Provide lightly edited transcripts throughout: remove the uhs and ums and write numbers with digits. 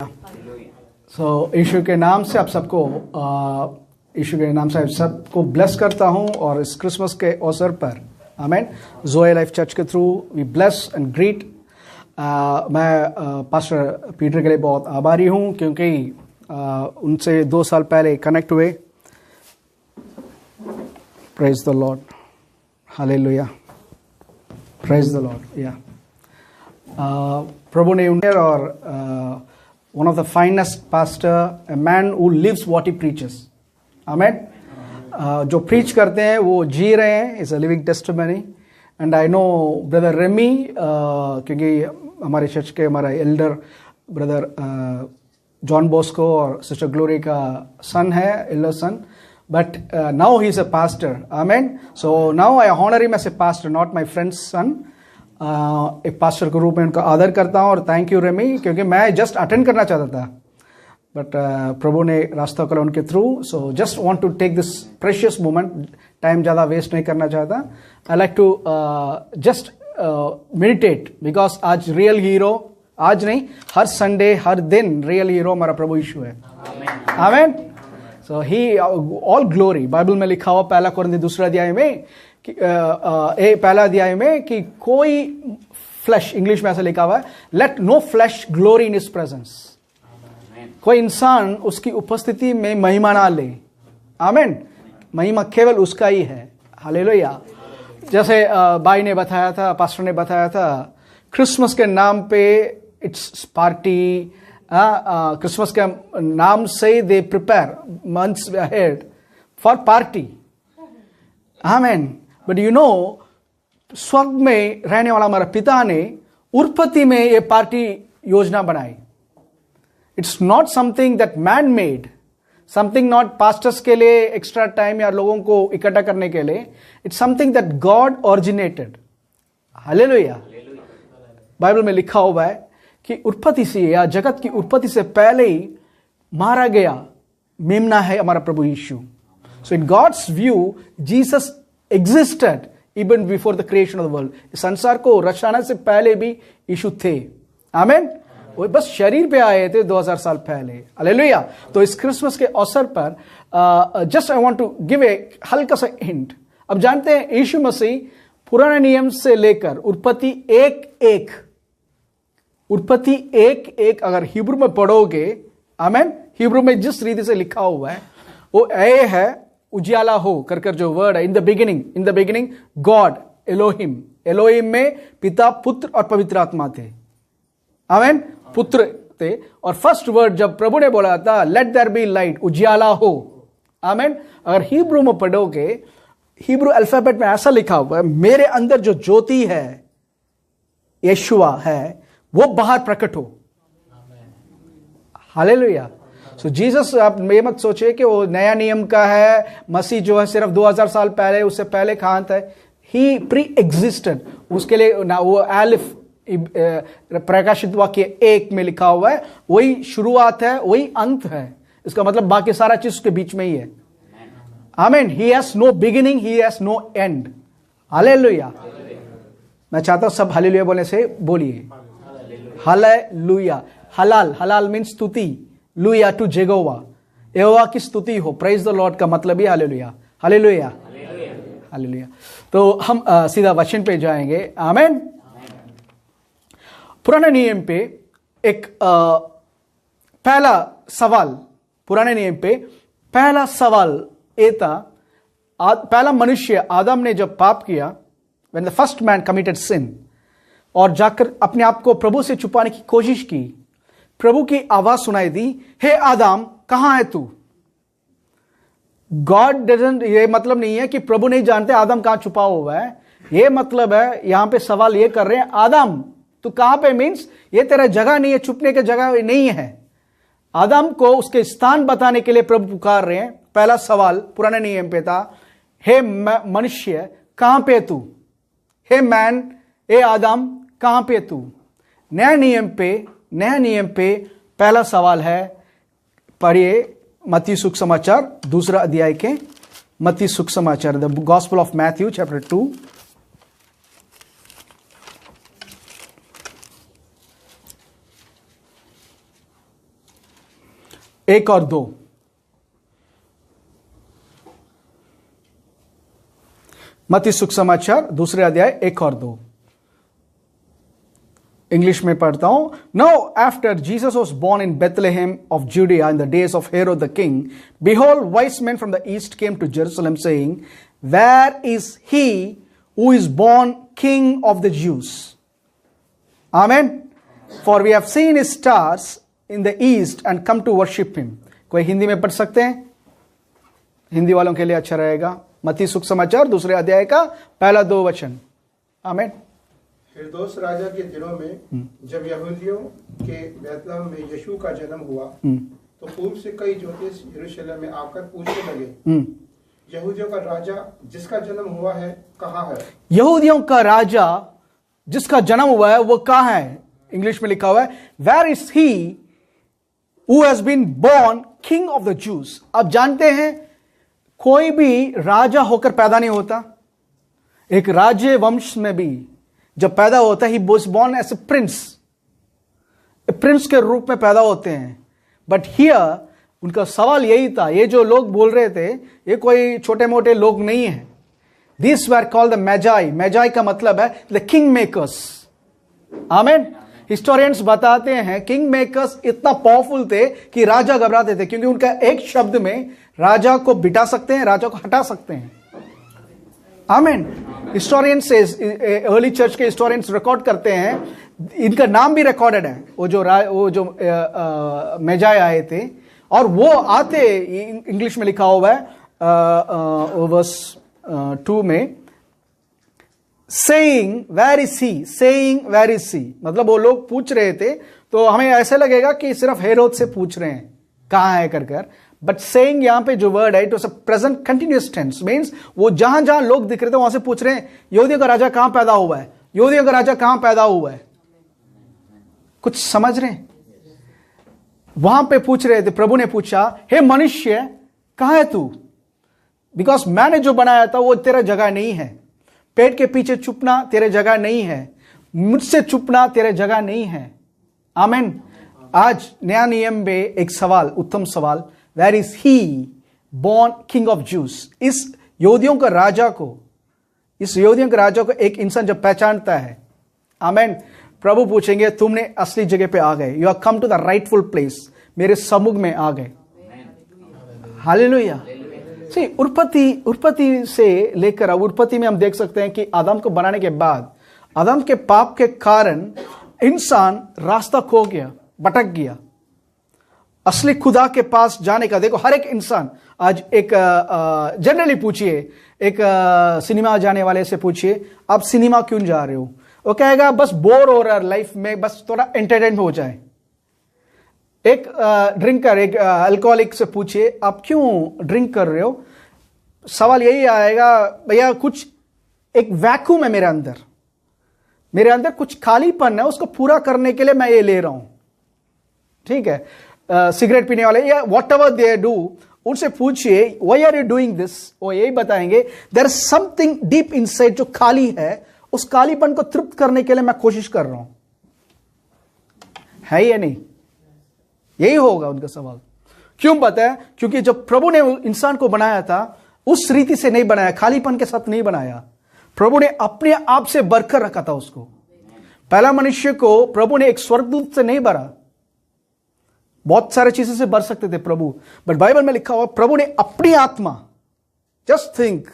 यीशु के नाम से आप सबको ब्लेस करता हूं और इस क्रिसमस के अवसर पर आमेन ज़ोए लाइफ चर्च के through we bless and greet. मैं पास्टर पीटर के लिए बहुत आभारी हूं क्योंकि उनसे 2 साल पहले कनेक्ट हुए। Praise the Lord, hallelujah, praise the Lord. या प्रभु ने उन्हें और one of the finest pastor, a man who lives what he preaches. Amen. जो preach करते हैं वो जी रहे हैं, is a living testimony. And I know brother Remy, क्योंकि हमारे चर्च के हमारा elder brother John Bosco और sister Glory का son है, elder son. But now he is a pastor. Amen. So now I honor him as a pastor, not my friend's son. एक pastor के रूप में उनका आदर करता हूं और थैंक यू रेमी, क्योंकि मैं जस्ट अटेंड करना चाहता था बट प्रभु ने रास्ता खोला उनके through. So just want to take this precious moment, time ज़्यादा वेस्ट नहीं करना चाहता। I like to just meditate because आज रियल हीरो, आज नहीं हर संडे हर दिन रियल हीरो हमारा प्रभु यीशु है। आमीन। सो ही ऑल ग्लोरी, बाइबल में लिखा हुआ पहला कुरिन्थी 2 अध्याय में पहला अध्याय में कि कोई फ्लैश, इंग्लिश में ऐसा लिखा हुआ है, let no flesh glory in his presence. कोई इंसान उसकी उपस्थिति में महिमा ना ले। आमीन। महिमा केवल उसका ही है। हालेलुया। जैसे भाई ने बताया था, पास्टर ने बताया था, क्रिसमस के नाम पे इट्स पार्टी। क्रिसमस के नाम से they prepare months ahead for party. आमीन। बट यू नो, स्वर्ग में रहने वाला हमारा पिता ने उत्पत्ति में ये पार्टी योजना बनाई। It's not something that man made, something not pastors के लिए एक्स्ट्रा टाइम या लोगों को इकट्ठा करने के लिए। It's something that God originated. Hallelujah. Bible में लिखा हुआ है कि उत्पत्ति से या जगत की उत्पत्ति से पहले ही मारा गया मेमना है हमारा प्रभु यीशु। So in God's view Jesus existed even before the creation of the world. संसार को रचना से पहले भी यीशु थे। आमीन। वो बस शरीर पे आए थे 2000 साल पहले। हालेलुया। तो इस क्रिसमस के अवसर पर just I want to give a हल्का सा हिंट। अब जानते हैं यीशु मसीह पुराने नियम से लेकर उत्पत्ति एक अगर हिब्रू में पढ़ोगे, आमीन, हिब्रू में जिस रीति से लिखा हुआ है वो ए है उजियाला हो कर जो वर्ड है, in the beginning God Elohim में पिता, पुत्र और पवित्र आत्मा थे। आमीन। पुत्र थे। और फर्स्ट वर्ड जब प्रभु ने बोला था लेट देयर बी लाइट, उजियाला हो। आमीन। अगर हिब्रू में पढ़ोगे, हिब्रू अल्फाबेट में ऐसा लिखा हुआ है, मेरे अंदर जो ज्योति है, यीशुआ है, वो बाहर प्रकट हो। हालेलुया। सो जीसस, आप ये मत सोचिए कि वो नया नियम का है, मसीह जो है सिर्फ 2000 साल पहले, उससे पहले कहां था। ही प्री एग्जिस्टेड। उसके लिए ना वो एलिफ प्रकाशित वाक्य 1 में लिखा हुआ है, वही शुरुआत है, वही अंत है। इसका मतलब बाकी सारा चीज उसके बीच में ही है। आमीन। He has no beginning, he has no end. Hallelujah. मैं चाहता हूं सब हालेलुया बोलने से बोलिए। हालेलुया। हलाल मीन्स स्तुति, लुया टू जेगोवा, यहोवा की स्तुति हो। प्रेज द लॉर्ड का मतलब ही हालेलुया। Hallelujah, hallelujah. तो हम सीधा वचन पे जाएंगे। आमीन। पुराने नियम पे एक पहला सवाल, पुराने नियम पे पहला सवाल ये था, पहला मनुष्य आदम ने जब पाप किया, when the first man committed sin, और जाकर अपने आप को प्रभु से छुपाने की कोशिश की, प्रभु की आवाज सुनाई दी, हे आदम कहां है तू। गॉड डजंट, ये मतलब नहीं है कि प्रभु नहीं जानते आदम कहां छुपा हुआ है। ये मतलब है यहां पे सवाल ये कर रहे हैं, आदम तू कहां पे, मीन्स ये तेरा जगह नहीं है, छुपने की जगह नहीं है। आदम को उसके स्थान बताने के लिए प्रभु पुकार रहे हैं। पहला सवाल पुराने नियम पे था, हे मनुष्य कहां पे तू, हे मैन, हे आदम कहां पे तू। नया नियम पे पहला सवाल है, पढ़िए मत्ती सुसमाचार 2 अध्याय के, मत्ती सुसमाचार, the gospel of Matthew chapter 2। 1 और 2। मत्ती सुसमाचार 2 अध्याय 1 और 2। इंग्लिश में पढ़ता हूं। Now after Jesus was born in Bethlehem of Judea in the days of Herod the king, behold, wise men from the east came to Jerusalem, saying, Where is he who is born King of the Jews? Amen. For we have seen his stars in the east and come to worship him. कोई हिंदी में पढ़ सकते हैं? हिंदी वालों के लिए अच्छा रहेगा। मत्ती सुसमाचार 2 अध्याय का पहला 2 वचन। आमीन। हेरोदेस राजा के दिनों में जब यहूदियों के बैतलहम में यीशु का जन्म हुआ, तो पूर्व से कई ज्योतिष यरूशलेम में आकर पूछने लगे, यहूदियों का राजा जिसका जन्म हुआ है कहाँ है? यहूदियों का राजा जिसका जन्म हुआ है वो कहाँ है? इंग्लिश में लिखा हुआ है, where is he who has been born king of the Jews. अब जानते हैं कोई भी राजा होकर पैदा नहीं होता। एक राज्य वंश में भी जब पैदा होता है, he was born as a prince के रूप में पैदा होते हैं। बट हियर उनका सवाल यही था, ये जो लोग बोल रहे थे ये कोई छोटे मोटे लोग नहीं है। This were called the Magi. Magi का मतलब है द किंग मेकर्स। आमीन। हिस्टोरियंस बताते हैं किंग मेकर्स इतना पावरफुल थे कि राजा घबराते थे, क्योंकि उनका एक शब्द में राजा को बिठा सकते हैं, राजा को हटा सकते हैं। आमीन। हिस्टोरियंस से अर्ली चर्च के हिस्टोरियंस रिकॉर्ड करते हैं, इनका नाम भी रिकॉर्डेड है। वो जो मेजाई आए थे, और वो आते इंग्लिश में लिखा हुआ है वर्स 2 में, saying where is he, saying where is he, मतलब वो लोग पूछ रहे थे तो हमें ऐसे लगेगा कि सिर्फ हेरोद से पूछ रहे हैं कहां है कर। बट saying यहां पे जो वर्ड है it was a present continuous tense, means वो जहां जहां लोग दिख रहे थे वहां से पूछ रहे हैं यहूदियों का राजा कहां पैदा हुआ है, यहूदियों का राजा कहां पैदा हुआ है। कुछ समझ रहे हैं? वहां पे पूछ रहे थे। प्रभु ने पूछा, हे मनुष्य कहां है तू? बिकॉज मैंने जो बनाया था वो तेरा जगह नहीं है। पेट के पीछे छुपना तेरे जगह नहीं है, मुझसे छुपना तेरे जगह नहीं है। आमीन। आज नया नियम में एक सवाल, उत्तम सवाल, where is he born king of Jews. इस यहूदियों का राजा को एक इंसान जब पहचानता है, आमीन, प्रभु पूछेंगे तुमने असली जगह पे आ गए, you are come to the rightful place, मेरे सम्मुख में आ गए। हालेलुया। उत्पत्ति से लेकर अब उत्पत्ति में हम देख सकते हैं कि आदम को बनाने के बाद आदम के पाप के कारण इंसान रास्ता खो गया, भटक गया असली खुदा के पास जाने का। देखो हर एक इंसान आज एक जनरली पूछिए, एक सिनेमा जाने वाले से पूछिए आप सिनेमा क्यों जा रहे हो, वो कहेगा बस बोर हो रहा है लाइफ में, बस थोड़ा एंटरटेन हो जाए। एक ड्रिंकर, एक अल्कोहलिक से पूछिए आप क्यों ड्रिंक कर रहे हो, सवाल यही आएगा, भैया कुछ एक वैक्यूम है मेरे अंदर कुछ खालीपन है, उसको पूरा करने के लिए मैं ये ले रहा हूं। ठीक है। सिगरेट पीने वाले या वॉट एवर दे डू, उनसे पूछिए why are you doing this, वो यही बताएंगे there is something deep inside जो खाली है, उस खालीपन को तृप्त करने के लिए मैं कोशिश कर रहा हूं। है या नहीं? यही होगा उनका सवाल। क्यों बताया? क्योंकि जब प्रभु ने इंसान को बनाया था उस रीति से नहीं बनाया, खालीपन के साथ नहीं बनाया। प्रभु ने अपने आप से भरकर रखा था उसको। पहला मनुष्य को प्रभु ने एक स्वर्गदूत से नहीं भरा, बहुत सारे चीजों से भर सकते थे प्रभु, बट बाइबल में लिखा हुआ प्रभु ने अपनी आत्मा, जस्ट थिंक,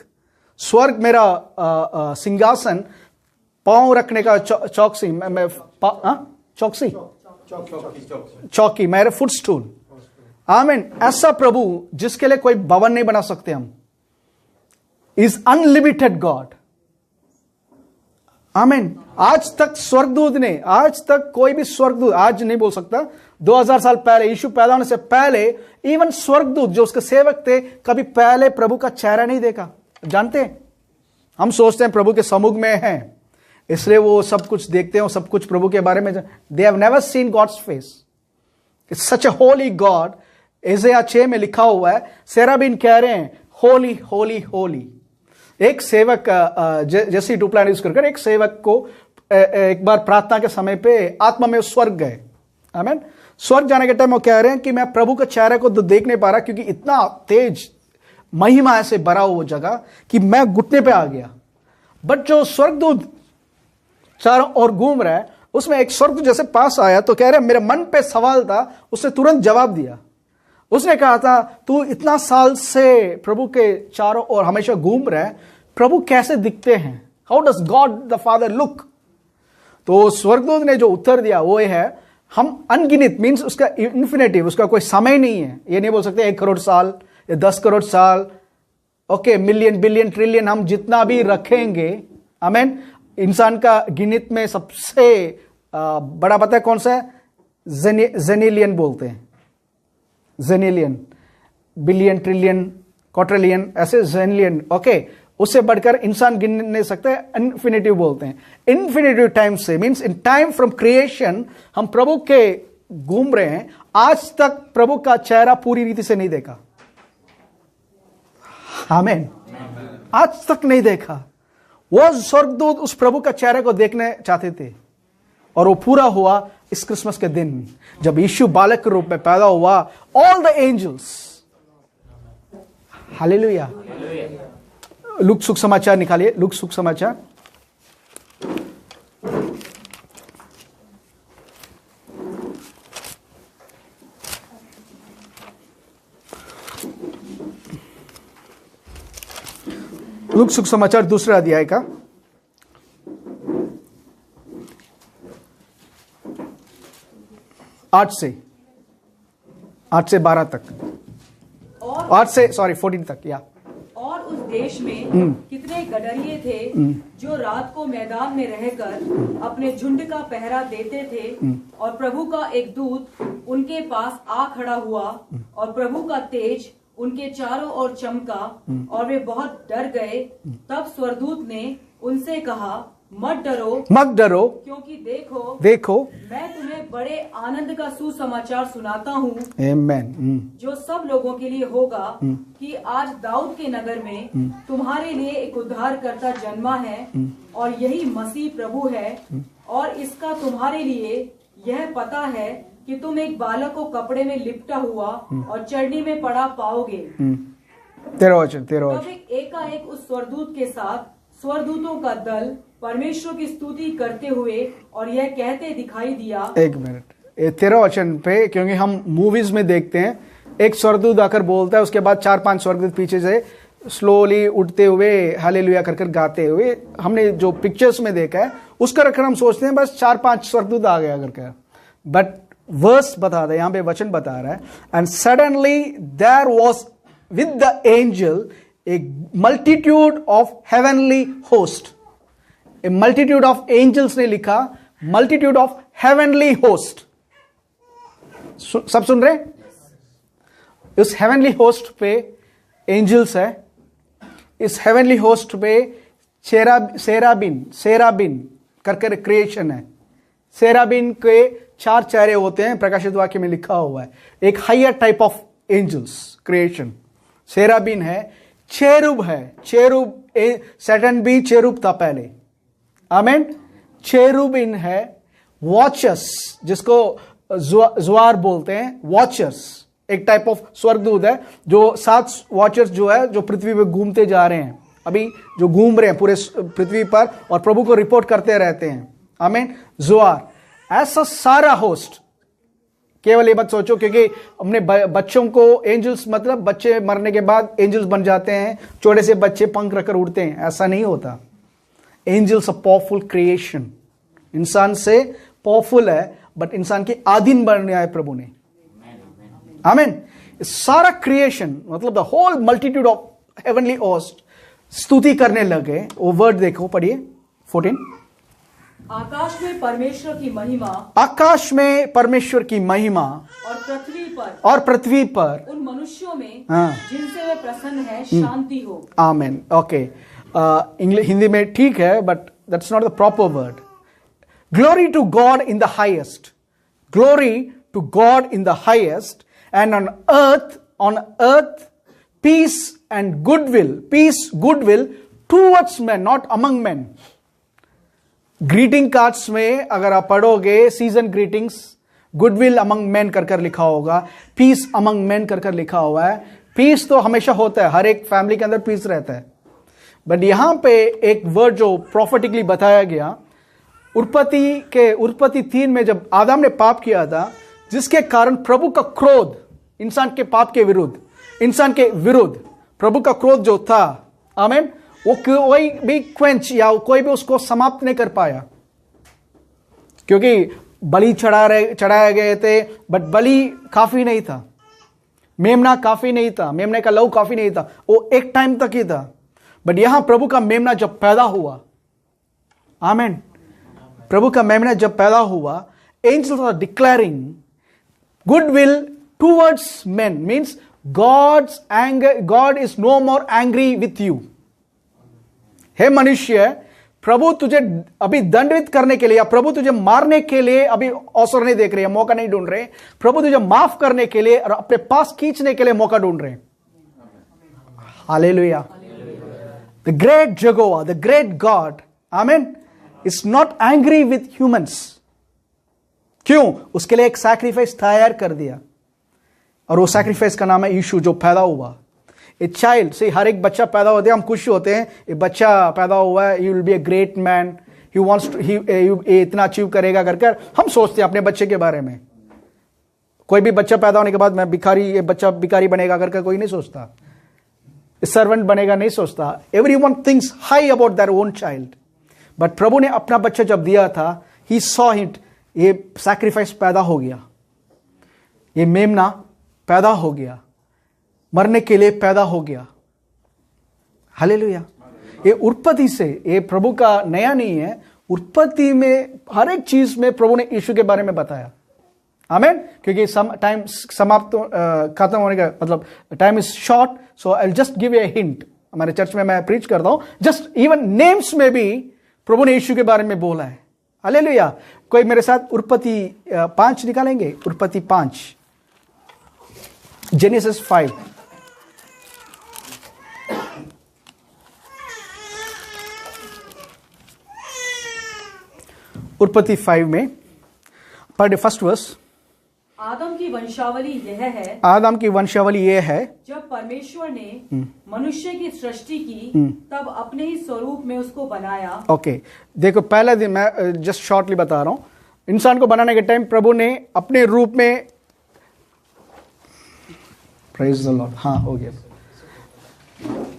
स्वर्ग मेरा सिंहासन, पांव रखने का चौकी मेरे फुटस्टूल। आमीन। ऐसा प्रभु जिसके लिए कोई भवन नहीं बना सकते हम, इज अनलिमिटेड गॉड। आमीन। आज तक कोई भी स्वर्गदूत, आज नहीं बोल सकता, 2000 साल पहले यीशु पैदा होने से पहले इवन स्वर्गदूत जो उसके सेवक थे कभी पहले प्रभु का चेहरा नहीं देखा। जानते हैं, हम सोचते हैं प्रभु के सम्मुख में हैं इसलिए वो सब कुछ देखते हैं, सब कुछ प्रभु के बारे में। They have never seen God's face. It's such a holy God. यशायाह 6 में लिखा हुआ है, सेराबिन कह रहे हैं होली होली होली। एक सेवक जैसी डुप्लान यूज कर एक सेवक को एक बार प्रार्थना के समय पे आत्मा में स्वर्ग गए। आमीन। स्वर्ग जाने के टाइम वो कह रहे हैं कि मैं प्रभु के चेहरे को तो देख नहीं पा रहा, क्योंकि इतना तेज महिमा ऐसे भरा हुआ जगह कि मैं घुटने पे आ गया। बट जो स्वर्गदूत चारों ओर घूम रहा है, उसमें एक स्वर्गदूत जैसे पास आया तो कह रहे मेरे मन पे सवाल था, उसने तुरंत जवाब दिया। उसने कहा था तू इतना साल से प्रभु के चारों ओर हमेशा घूम रहा है, प्रभु कैसे दिखते हैं? How does God the father look? तो स्वर्गदूत ने जो उत्तर दिया वो है, हम अनगिनत, मीन्स उसका इन्फिनिटिव, उसका कोई समय नहीं है। ये नहीं बोल सकते 1 करोड़ साल या 10 करोड़ साल, ओके, मिलियन बिलियन ट्रिलियन, हम जितना भी रखेंगे। आमीन। इंसान का गिनत में सबसे बड़ा पता है कौन सा है? जेनिलियन बोलते हैं, जेनिलियन, बिलियन ट्रिलियन क्वाड्रिलियन, ऐसे जेनिलियन, ओके। उससे बढ़कर इंसान गिन नहीं सकते, इन्फिनिटिव बोलते हैं। इन्फिनिटिव टाइम से means in time from creation हम प्रभु के घूम रहे हैं। आज तक प्रभु का चेहरा पूरी रीति से नहीं देखा। आमीन। आज तक नहीं देखा। वो स्वर्गदूत उस प्रभु का चेहरे को देखने चाहते थे, और वो पूरा हुआ इस क्रिसमस के दिन जब यीशु बालक के रूप में पैदा हुआ। All the angels, hallelujah. Luke सुख समाचार निकालिए, लूक सुख समाचार। लूक सुख समाचार दूसरा अध्याय का 8 से 12 तक, 8 से 14 तक। या और उस देश में कितने गडरिये थे जो रात को मैदान में रहकर अपने झुंड का पहरा देते थे, और प्रभु का एक दूत उनके पास आ खड़ा हुआ, और प्रभु का तेज उनके चारों ओर चमका, और वे बहुत डर गए। तब स्वर्गदूत ने उनसे कहा, मत डरो, मत डरो, क्योंकि देखो मैं तुम्हें बड़े आनंद का सुसमाचार सुनाता हूँ, आमेन, जो सब लोगों के लिए होगा, कि आज दाऊद के नगर में तुम्हारे लिए एक उद्धारकर्ता जन्मा है, और यही मसीह प्रभु है। और इसका तुम्हारे लिए यह पता है कि तुम एक बालक को कपड़े में लिपटा हुआ और चरनी में पड़ा पाओगे। 13 वचन। तब एकाएक उस स्वर्गदूत के साथ स्वर्गदूतों का दल परमेश्वर की स्तुति करते हुए और यह कहते दिखाई दिया। एक मिनट, 13 वचन पे, क्योंकि हम मूवीज में देखते हैं एक स्वर्गदूत आकर बोलता है, उसके बाद 4-5 स्वर्गदूत पीछे से स्लोली उठते हुए हालेलुया कर गाते हुए, हमने जो पिक्चर्स में देखा है उसका रखकर हम सोचते हैं बस 4-5 स्वर्गदूत आ गया करके। बट वर्स बता रहा है, यहां पे वचन बता रहा है, and suddenly there was with the angel a multitude of heavenly host. A multitude of angels ने लिखा, मल्टीट्यूड ऑफ हेवनली होस्ट। सब सुन रहे? इस हेवनली होस्ट पे एंजल्स है, इस हेवनली होस्ट पे सेराबिन करके क्रिएशन है। सेराबिन के 4 चेहरे होते हैं, प्रकाशित वाक्य में लिखा हुआ है। एक higher type of angels creation seraphim है। चेरुब है, चेरुब, सैटर्न भी चेरुब था पहले, आमीन। चेरुबिन है। वॉचर्स, जिसको जुआर बोलते हैं, वॉचर्स एक टाइप ऑफ स्वर्गदूत है, जो 7 वॉचर्स जो है जो पृथ्वी पे घूमते जा रहे हैं, अभी जो घूम रहे हैं पूरे पृथ्वी पर और प्रभु को रिपोर्ट करते रहते हैं, आमीन। जुआर, ऐसा सारा होस्ट। केवल ये मत सोचो क्योंकि हमने बच्चों को एंजल्स, मतलब बच्चे मरने के बाद एंजल्स बन जाते हैं, छोटे से बच्चे पंख रखकर उड़ते हैं, ऐसा नहीं होता। एंजल्स अ पावरफुल क्रिएशन, इंसान से पावरफुल है, बट इंसान के आधीन बनने आए प्रभु ने, आमीन। सारा क्रिएशन, मतलब the whole multitude of heavenly host स्तुति करने लगे। वो वर्ड देखो, पढ़िए 14। आकाश में परमेश्वर की महिमा, आकाश में परमेश्वर की महिमा, और पृथ्वी पर उन मनुष्यों में हाँ, जिनसे वे प्रसन्न है शांति हो। आमीन। ओके, इंग्लिश हिंदी में ठीक है, but that's not the proper word. Glory to God in the highest, glory to God in the highest, and on earth peace and goodwill, peace goodwill towards man, not among man. Greeting cards में अगर आप पढ़ोगे season greetings, goodwill among man कर लिखा होगा, piece among man कर लिखा हुआ है। पीस तो हमेशा होता है, हर एक फैमिली के अंदर पीस रहता है। बट यहां पे एक वर्ड जो प्रोफेटिकली बताया गया, उत्पत्ति 3 में जब आदम ने पाप किया था, जिसके कारण प्रभु का क्रोध इंसान के पाप के विरुद्ध, इंसान के विरुद्ध प्रभु का क्रोध जो था, आमीन, वो कोई भी क्वेंच या कोई भी उसको समाप्त नहीं कर पाया, क्योंकि बलि चढ़ाए गए थे, बट बलि काफी नहीं था, मेमना काफी नहीं था, मेमने का लहू काफी नहीं था, वो एक टाइम तक ही था। बट यहां प्रभु का मेमना जब पैदा हुआ, आमीन, प्रभु का मेमना जब पैदा हुआ, angels are declaring goodwill towards men, means God's anger, God is no more angry with you. हे मनुष्य, प्रभु तुझे अभी दंडित करने के लिए या प्रभु तुझे मारने के लिए अभी अवसर नहीं देख रहे, मौका नहीं ढूंढ रहे। प्रभु तुझे माफ करने के लिए और अपने पास खींचने के लिए मौका ढूंढ रहे। Hallelujah. The great Jehovah, the great God, amen, is not angry with humans. क्यों? उसके लिए एक सैक्रिफाइस तैयार कर दिया, और वो सैक्रिफाइस का नाम है यीशु, जो पैदा हुआ। ए चाइल्ड से, हर एक बच्चा पैदा होते हैं, हम खुश होते हैं, ये बच्चा पैदा हुआ है, he will be a great man, he wants to, he इतना अचीव करेगा कर हम सोचते हैं अपने बच्चे के बारे में। कोई भी बच्चा पैदा होने के बाद मैं भिखारी, ये बच्चा भिखारी बनेगा कर कोई नहीं सोचता, सर्वेंट बनेगा नहीं सोचता। Everyone thinks high about their own child. But प्रभु ने अपना बच्चा जब दिया था, ही सॉ इट, ये सैक्रिफाइस पैदा हो गया, ये मेमना पैदा हो गया, मरने के लिए पैदा हो गया। हालेलुया। ये उत्पत्ति से, ये प्रभु का नया नहीं है, उत्पत्ति में हर एक चीज में प्रभु ने यीशु के बारे में बताया। आमीन। क्योंकि टाइम समाप्त खत्म होने का मतलब time is short, so I will just give a hint. हमारे चर्च में मैं प्रीच करता हूं, जस्ट इवन नेम्स में भी प्रभु ने यीशु के बारे में बोला है। हालेलुया। कोई मेरे साथ उत्पत्ति 5 निकालेंगे? उत्पत्ति 5, जेनेसिस 5। उत्पत्ति 5 में पढ़े फर्स्ट वर्स। आदम की वंशावली यह है, आदम की वंशावली यह है, जब परमेश्वर ने मनुष्य की सृष्टि की, तब अपने ही स्वरूप में उसको बनाया। ओके, देखो पहला दिन मैं जस्ट शॉर्टली बता रहा हूं। इंसान को बनाने के टाइम प्रभु ने अपने रूप में, प्रेज द लॉर्ड, हाँ हो गया,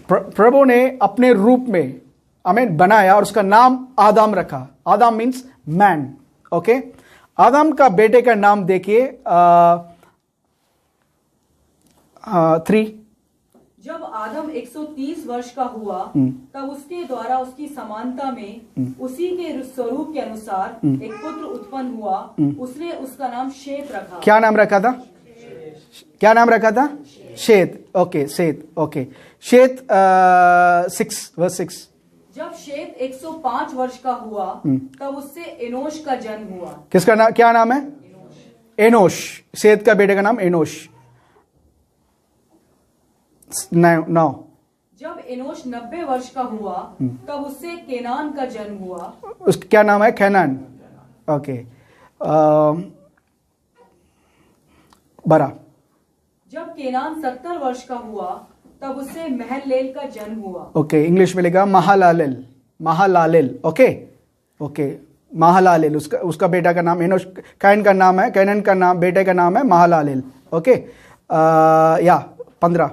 प्रभु ने अपने रूप में हमें बनाया और उसका नाम आदम रखा। आदम मीन्स मैन। ओके, आदम का बेटे का नाम देखिए 3। जब आदम 130 वर्ष का हुआ, तब उसके द्वारा उसकी समानता में उसी के स्वरूप के अनुसार एक पुत्र उत्पन्न हुआ। उसने उसका नाम शेत रखा। क्या नाम रखा था? क्या नाम रखा था? शेत। ओके, शेत। ओके, शेत 6 जब शेत 105 वर्ष का हुआ, तब उससे एनोश का जन्म हुआ। किसका नाम, क्या नाम है? एनोश। शेत का बेटे का नाम एनोश। 9 जब एनोश 90 वर्ष का हुआ, तब उससे केनान का जन्म हुआ। उसका क्या नाम है? कैनान। ओके, 12 जब केनान 70 वर्ष का हुआ, तब उससे महललेल का जन्म हुआ। ओके, इंग्लिश में लिखा महालालेल। महालालेल। Okay, okay, महालालेल। उसका बेटा का नाम एनोश, कैन का नाम है, कैनन का नाम, बेटे का नाम है महालालेल। ओके, या 15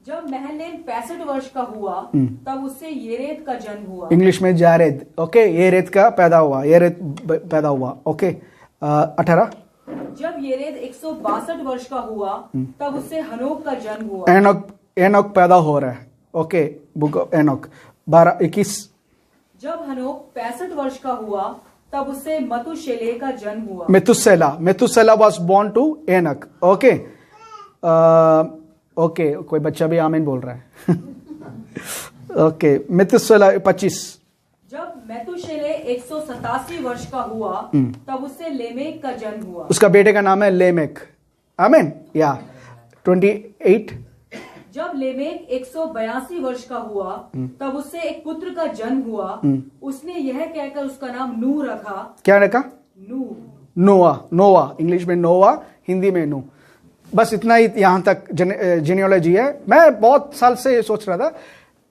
जब महललेल 65 वर्ष का हुआ, तब उससे येरेद का जन्म हुआ। इंग्लिश में जारेद। ओके, येरेद का पैदा हुआ, येरेद पैदा हुआ। ओके, 18 जब येरेद 162 वर्ष का हुआ, तब उससे हनोक का जन्म हुआ। एनोक पैदा हो रहा है। ओके, बुक ऑफ एनोक 21 जब हनोक 65 वर्ष का हुआ, तब उससे मतुशेलह का जन्म हुआ। Methuselah was born to Enoch. Okay, okay, कोई बच्चा भी आमीन बोल रहा है। ओके, मेथुसेला 25 जब मेथुशेलह 187 वर्ष का हुआ, तब उससे लेमेक का जन्म हुआ। उसका बेटे का नाम है लेमेक। आमीन। या 28 जब लेमेक 182 वर्ष का हुआ, तब उससे एक पुत्र का जन्म हुआ। उसने यह कहकर उसका नाम नूह रखा। क्या रखा? नूह। नोवा, इंग्लिश में नोवा, हिंदी में नू। बस इतना ही यहां तक जेनियोलॉजी है। मैं बहुत साल से ये सोच रहा था,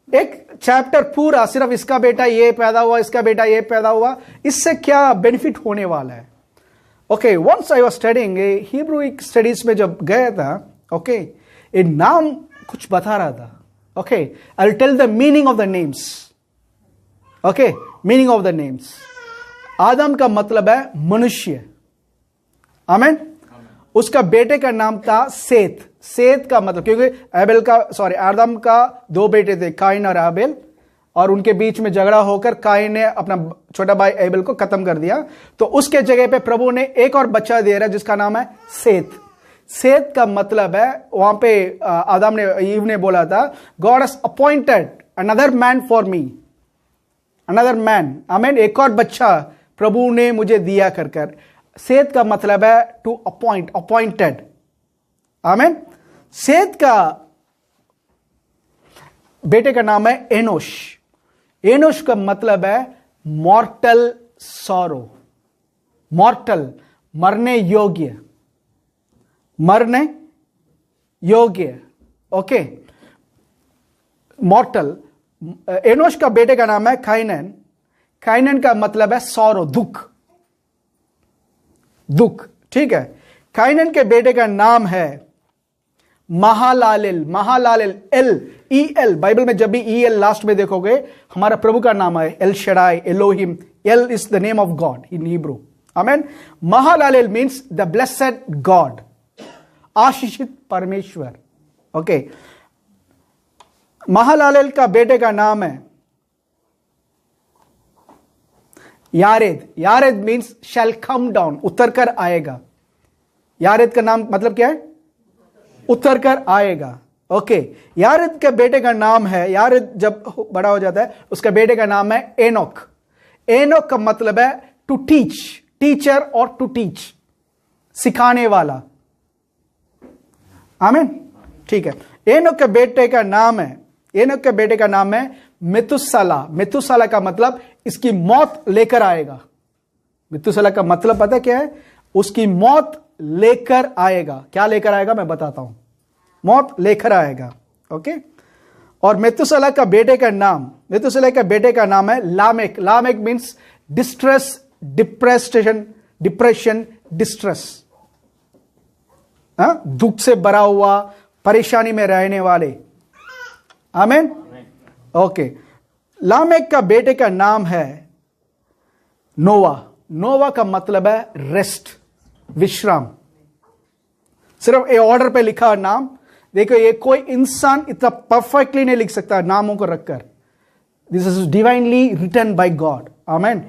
एक चैप्टर पूरा सिर्फ इसका बेटा ये पैदा हुआ, इसका बेटा ये पैदा हुआ, इससे क्या बेनिफिट होने वाला है। Okay, once I was studying Hebrew studies में जब गया था, ओके, ये नाम कुछ बता रहा था। Okay, I will tell the meaning of the names. Okay, meaning of the names. आदम का मतलब है मनुष्य, आमीन। उसका बेटे का नाम था सेत। सेत का मतलब, क्योंकि आदम का 2 बेटे थे, काइन और आबेल, और उनके बीच में झगड़ा होकर काइन ने अपना छोटा भाई एबेल को खत्म कर दिया। तो उसके जगह पे प्रभु ने एक और बच्चा दे रहा है जिसका नाम है सेत। सेत का मतलब है, वहां पे आदम ने, ईव ने बोला था, God has appointed another man for me, another man, आमीन। एक और बच्चा प्रभु ने मुझे दिया कर। सेत का मतलब है टू अपॉइंट, अपॉइंटेड, आमीन। सेत का बेटे का नाम है एनोश। एनोश का मतलब है मॉर्टल सॉरो, मॉर्टल, मरने योग्य, मरने योग्य। ओके, मॉर्टल। एनोश का बेटे का नाम है काइनन। काइनन का मतलब है सॉरो, दुख, दुख, ठीक है। काइनन के बेटे का नाम है महालालेल। महालालेल, एल बाइबल में जब भी EL लास्ट में देखोगे, हमारा प्रभु का नाम है L Shaddai, Elohim. L is the name of God in Hebrew, आमीन। महालालेल मीन्स द ब्लेसेड गॉड, आशीषित परमेश्वर। ओके, महालालेल का बेटे का नाम है यारेद। यारेद मीन्स शैल कम डाउन, उतर कर आएगा। यारेद का नाम मतलब क्या है? उतर कर आएगा। ओके, यारेद के बेटे का नाम है, यारेद जब बड़ा हो जाता है उसका बेटे का नाम है एनोक। एनोक का मतलब है टू टीच, टीचर और टू टीच, सिखाने वाला, आमीन, ठीक है। एनोक के बेटे का नाम है, एनोक के बेटे का नाम है मेतुसला। मेतुसला का मतलब इसकी मौत लेकर आएगा। मेतुसला का मतलब पता क्या है? उसकी मौत लेकर आएगा। क्या लेकर आएगा मैं बताता हूं, मौत लेकर आएगा। ओके, और मेतुसला का बेटे का नाम, मेतुसला का बेटे का नाम है Lamech. Lamech means distress, depression, depression, distress, दुख से भरा हुआ, परेशानी में रहने वाले, आमीन। ओके, लामेक का बेटे का नाम है नोवा। नोवा का मतलब है रेस्ट, विश्राम। सिर्फ ए ऑर्डर पे लिखा नाम। देखो, ये कोई इंसान इतना परफेक्टली नहीं लिख सकता नामों को रखकर। This is divinely written by God, आमीन।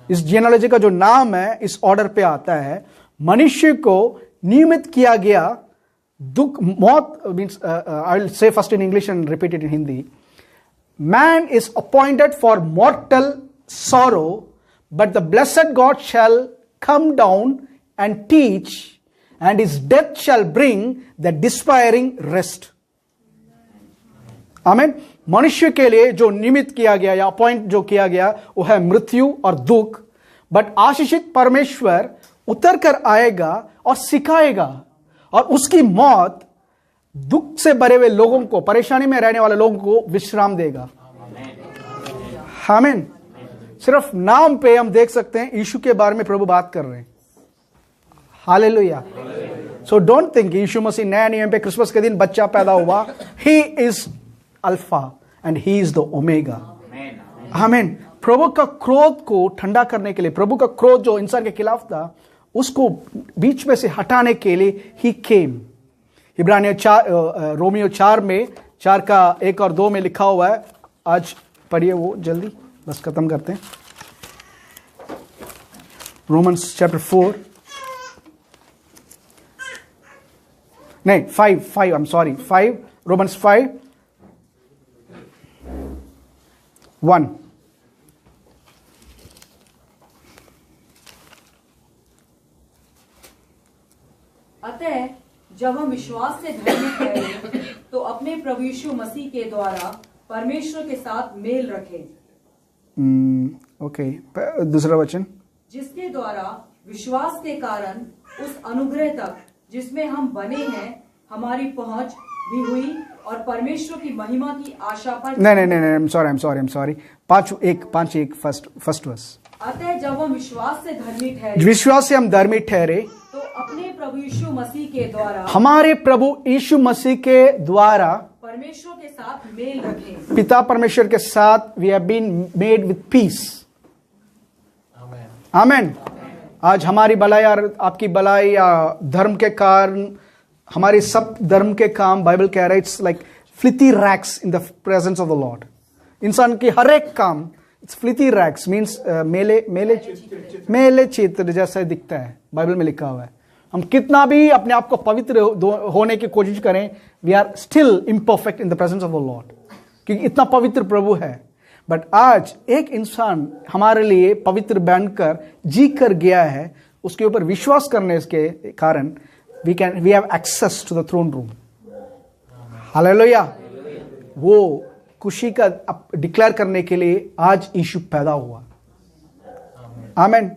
इस जीनोलॉजी का जो नाम है इस ऑर्डर पे आता है। मनुष्य को नियमित किया गया दुख, मौत, means I will say first in English and repeat it in Hindi. Man is appointed for mortal sorrow, but the blessed God shall come down and teach, and his death shall bring the despairing rest. आमीन। मनुष्य के लिए जो निमित्त किया गया या appoint जो किया गया वो है मृत्यु और दुख, बट आशीषित परमेश्वर उतर कर आएगा और सिखाएगा, और उसकी मौत दुख से भरे हुए लोगों को, परेशानी में रहने वाले लोगों को विश्राम देगा, आमीन। सिर्फ नाम पे हम देख सकते हैं यीशु के बारे में प्रभु बात कर रहे हैं। हालेलुया। सो डोंट थिंक यीशु मसीह नया नियम पे क्रिसमस के दिन बच्चा पैदा हुआ। He is alpha and he is the omega, आमीन। प्रभु का क्रोध को ठंडा करने के लिए, प्रभु का क्रोध जो इंसान के खिलाफ था उसको बीच में से हटाने के लिए ही केम। इब्रानियों 4, रोमियो 4 में 4 का 1 और 2 में लिखा हुआ है। आज पढ़िए वो जल्दी, बस खत्म करते हैं। रोमन्स चैप्टर 4, नहीं 5 आई एम सॉरी 5, रोमन्स 5:1। अतः जब हम विश्वास से धर्मी ठहरे तो अपने प्रभु यीशु मसीह के द्वारा परमेश्वर के साथ मेल रखें। ओके, दूसरा वचन। जिसके द्वारा विश्वास के कारण उस अनुग्रह तक जिसमें हम बने हैं हमारी पहुंच भी हुई और परमेश्वर की महिमा की आशा पर। नहीं, I'm sorry. 5:1 first verse. अतः जब हम विश्वास से धर्मी ठहरे, विश्वास से हम धर्मी ठहरे, तो अपने प्रभु यीशु मसीह के द्वारा, हमारे प्रभु यीशु मसीह के द्वारा परमेश्वर के साथ मेल रखे। पिता परमेश्वर के साथ we have been made with peace. आमेन। आज हमारी भलाई और आपकी भलाई या धर्म के कारण हमारे सब धर्म के काम, बाइबल कह रहा है, it's like filthy rags in the presence of the Lord. इंसान की हर एक काम इट्स फ्लिथी रैक्स मीन्स मेले चित्र जैसा दिखता है, बाइबल में लिखा हुआ है। हम कितना भी अपने आप को पवित्र होने की कोशिश करें, we are still imperfect in the presence of the Lord, क्योंकि इतना पवित्र प्रभु है। बट आज एक इंसान हमारे लिए पवित्र बनकर जी कर गया है, उसके ऊपर विश्वास करने के कारण we have access to the throne room. Hallelujah. वो खुशी का डिक्लेयर करने के लिए आज यीशु पैदा हुआ। आमेन।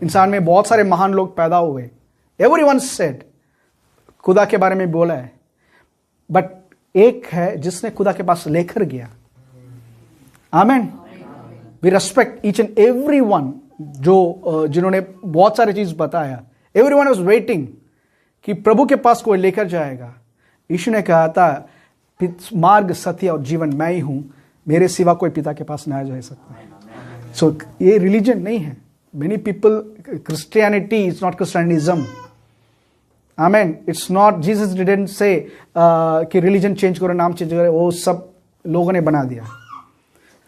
इंसान में बहुत सारे महान लोग पैदा हुए। Everyone said, खुदा के बारे में बोला है, बट एक है जिसने खुदा के पास लेकर गया। आमेन। We respect each and every one जिन्होंने बहुत सारी चीज बताया। Everyone was waiting कि प्रभु के पास कोई लेकर जाएगा। यीशु ने कहा था, मार्ग, सत्य और जीवन मैं ही हूं, मेरे सिवा कोई पिता के पास ना जा सकता। सो ये रिलीजन नहीं है। Many people, Christianity is not Christianism. आमेन। It's not, Jesus didn't say कि रिलीजन चेंज करो, नाम चेंज करो, वो सब लोगों ने बना दिया।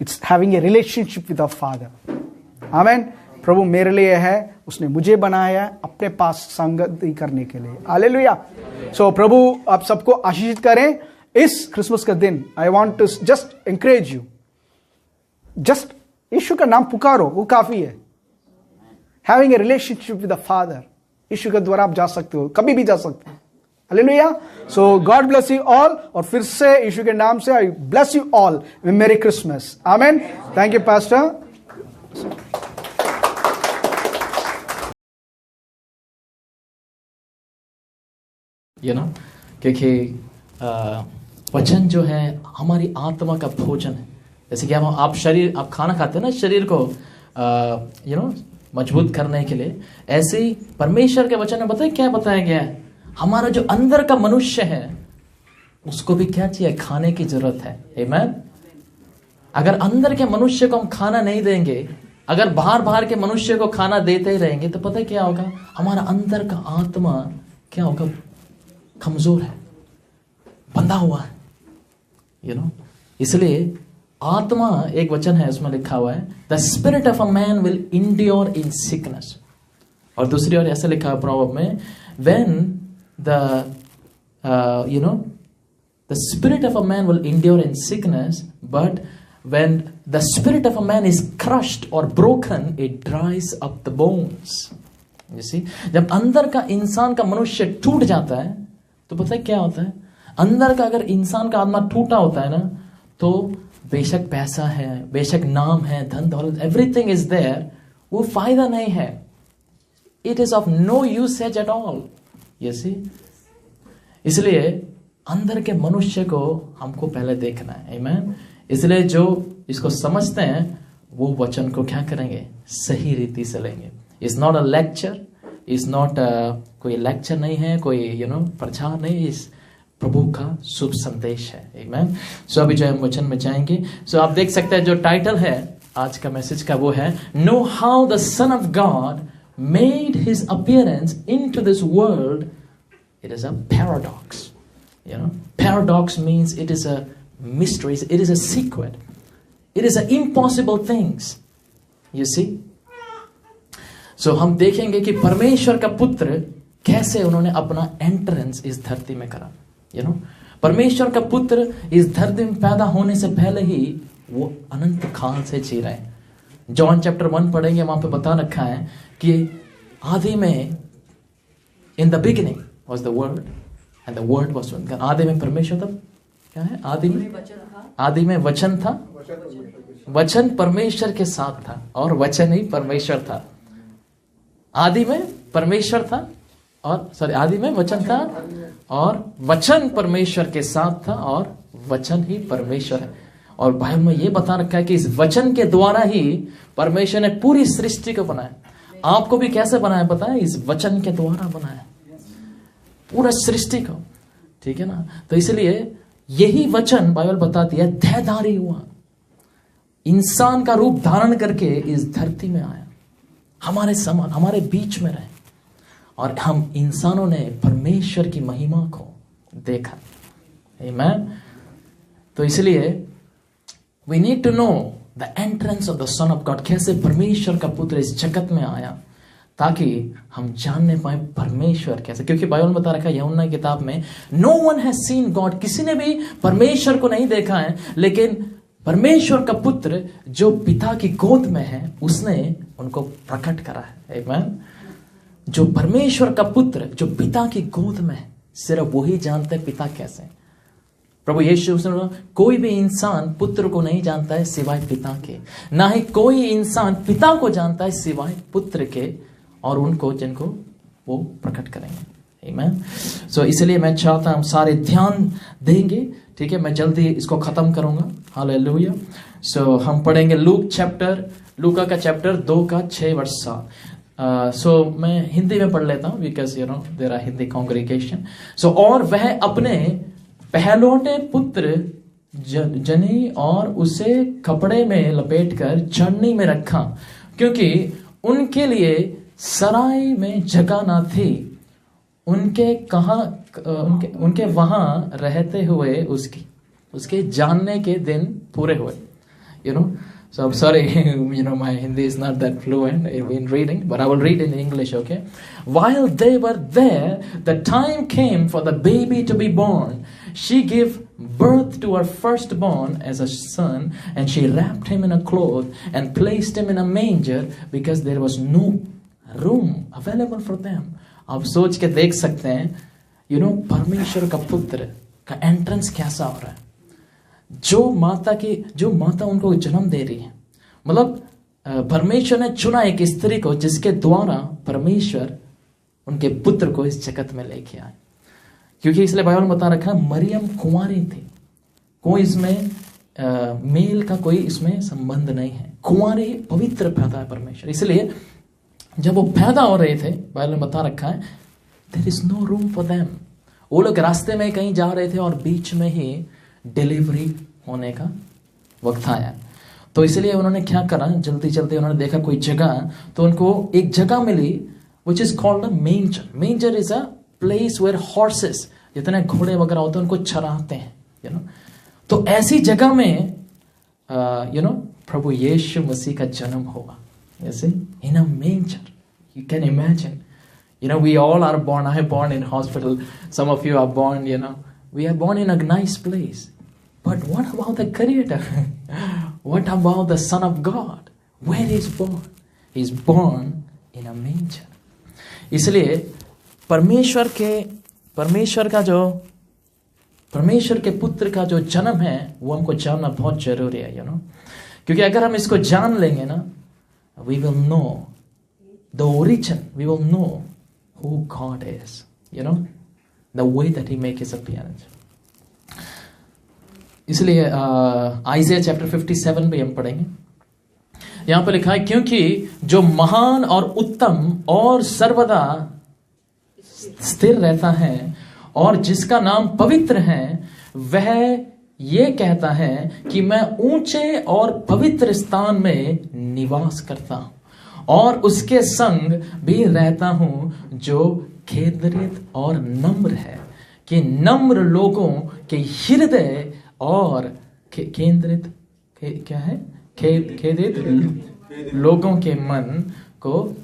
It's having a relationship with our Father. आमेन। प्रभु मेरे लिए है, उसने मुझे बनाया अपने पास संगति करने के लिए। हालेलुया। सो प्रभु आप सबको आशीषित करें इस क्रिसमस का दिन। I want to just encourage you, just यीशु का नाम पुकारो, वो काफी है। Having a relationship with the Father, यीशु के द्वारा आप जा सकते हो, कभी भी जा सकते हो। Hallelujah. So God bless you all. और फिर से यीशु के नाम से आई ब्लेस यू ऑल। मेरी Christmas. Amen. Thank you pastor. क्योंकि वचन जो है हमारी आत्मा का भोजन है। जैसे कि आप खाना खाते हैं ना शरीर को मजबूत करने के लिए, ऐसे ही परमेश्वर के वचन में बताए क्या बताया गया है, हमारा जो अंदर का मनुष्य है उसको भी क्या चाहिए, खाने की जरूरत है। आमीन। अगर अंदर के मनुष्य को हम खाना नहीं देंगे, अगर बाहर के मनुष्य को खाना देते ही रहेंगे, तो पता है क्या होगा, हमारा अंदर का आत्मा क्या होगा, कमजोर है, बंधा हुआ है। इसलिए आत्मा, एक वचन है उसमें लिखा हुआ है, the spirit of a man will endure in sickness. और दूसरी ओर ऐसा लिखा है प्रोवर्ब में, when the spirit of a man will endure in sickness, but when the spirit of a man is crushed or broken, it dries up the bones. You see, जब अंदर का इंसान का मनुष्य टूट जाता है तो पता है क्या होता है, अंदर का अगर इंसान का आत्मा टूटा होता है ना, तो बेशक पैसा है, बेशक नाम है, धन दौलत, एवरीथिंग इज देयर, वो फायदा नहीं है। It is of no usage at all. You see? इसलिए अंदर के मनुष्य को हमको पहले देखना है। आमीन। इसलिए जो इसको समझते हैं वो वचन को क्या करेंगे, सही रीति से लेंगे। It's not a lecture, it's not कोई लेक्चर नहीं है, कोई प्रचार नहीं, इस प्रभु का शुभ संदेश है। आमीन। सो अभी जो हम वचन में जाएंगे, सो आप देख सकते हैं जो टाइटल है आज का मैसेज का, वो है know how the son of God made his appearance into this world. It is a paradox. Paradox means it is a mystery, it is a secret, it is a impossible things. You see? So हम देखेंगे कि परमेश्वर का पुत्र कैसे उन्होंने अपना entrance इस धरती में करा। परमेश्वर का पुत्र इस धरती में पैदा होने से पहले ही वो अनंत काल से जी रहे हैं। जॉन चैप्टर 1 पढ़ेंगे, वहां पे बता रखा है कि आदि में, in the beginning was the word and the word was with God. आदि में परमेश्वर था, क्या है, आदि में वचन था, वचन परमेश्वर के साथ था और वचन ही परमेश्वर था। आदि में परमेश्वर था और आदि में वचन था और वचन परमेश्वर के साथ था और वचन ही परमेश्वर है। और बाइबल में यह बता रखा है कि इस वचन के द्वारा ही परमेश्वर ने पूरी सृष्टि को बनाया। आपको भी कैसे बनाया पता है? इस वचन के द्वारा बनाया पूरा सृष्टि को, ठीक है ना। तो इसलिए यही वचन बाइबल बताती है देहधारी हुआ, इंसान का रूप धारण करके इस धरती में आया, हमारे समान हमारे बीच में रहे, और हम इंसानों ने परमेश्वर की महिमा को देखा। आमीन। तो इसलिए we need to know the entrance of the son of God, कैसे परमेश्वर का पुत्र इस जगत में आया, ताकि हम जानने पाए परमेश्वर कैसे। क्योंकि बाइबल में बता रखा है यूहन्ना की किताब में, no one has seen God, किसी ने भी परमेश्वर को नहीं देखा है, लेकिन परमेश्वर का पुत्र जो पिता की गोद में है उसने उनको प्रकट करा है। आमीन। जो परमेश्वर का पुत्र जो पिता की गोद में है, सिर्फ वही जानते हैं पिता कैसे। प्रभु यीशु ने कोई भी इंसान पुत्र को नहीं जानता है सिवाय पिता के, ना ही कोई इंसान पिता को जानता है सिवाय पुत्र के और उनको जिनको वो प्रकट करेंगे। आमीन। सो इसलिए मैं चाहता हूं सारे ध्यान देंगे, ठीक है। मैं जल्दी इसको खत्म करूंगा। हालेलुया। सो हम पढ़ेंगे लूका का चैप्टर 2 का 6 वर्ष 7। सो मैं हिंदी में पढ़ लेता हूं because you know there are Hindi congregation. So और वह अपने पहलौटे पुत्र जनी और उसे कपड़े में लपेटकर चढ़नी में रखा, क्योंकि उनके लिए सराय में जगह न थी। उनके वहां रहते हुए उसके जानने के दिन पूरे हुए। You know, so I'm sorry, you know, my Hindi is not that fluent in reading, but I will read in English, okay? While they were there, the time came for the baby to be born. She gave birth to her firstborn as a son, and she wrapped him in a cloth and placed him in a manger because there was no room available for them. आप सोच के देख सकते हैं, you know, परमेश्वर का पुत्र का एंट्रेंस कैसा हो रहा है। जो माता उनको जन्म दे रही है, मतलब परमेश्वर ने चुना एक स्त्री को जिसके द्वारा परमेश्वर उनके पुत्र को इस जगत में लेके आए। क्योंकि इसलिए बाइबल में बता रखा है मरियम कुंवारी थी, कोई इसमें मेल का कोई इसमें संबंध नहीं है, कुंवारी पवित्र पैदा है परमेश्वर। इसलिए जब वो पैदा हो रहे थे बाइबल में बता रखा है there is no room for them. वो लोग रास्ते में कहीं जा रहे थे और बीच में ही डिलीवरी होने का वक्त आया। तो इसलिए उन्होंने क्या करा, जल्दी जल्दी उन्होंने देखा कोई जगह, तो उनको एक जगह मिली which is called a manger. Manger is a place where horses, जितने घोड़े वगैरह होते हैं उनको चराते हैं, यू नो। तो ऐसी जगह में यू नो प्रभु यीशु मसीह का जन्म हुआ, जैसे in a manger. You can imagine, you know, we all are born. I am born in hospital. Some of you are born, you know. We are born in a nice place. But what about the Creator? What about the Son of God? Where is born? He is born in a manger. इसलिए परमेश्वर के पुत्र का जो जन्म है वो हमको जानना बहुत जरूरी है, you know. क्योंकि अगर हम इसको जान लेंगे ना, we will know the origin. We will know who God is, you know, the way that He makes His appearance. इसलिए आइज़ाया चैप्टर 57 भी हम पढ़ेंगे। यहां पर लिखा है, क्योंकि जो महान और उत्तम और सर्वदा स्थिर रहता है और जिसका नाम पवित्र है, वह ये कहता है कि मैं ऊंचे और पवित्र स्थान में निवास करता हूं और उसके संग भी रहता हूं जो खेदरित और नम्र है, कि नम्र लोगों के हृदय और केंद्रित क्या है, खेदित लोगों के मन को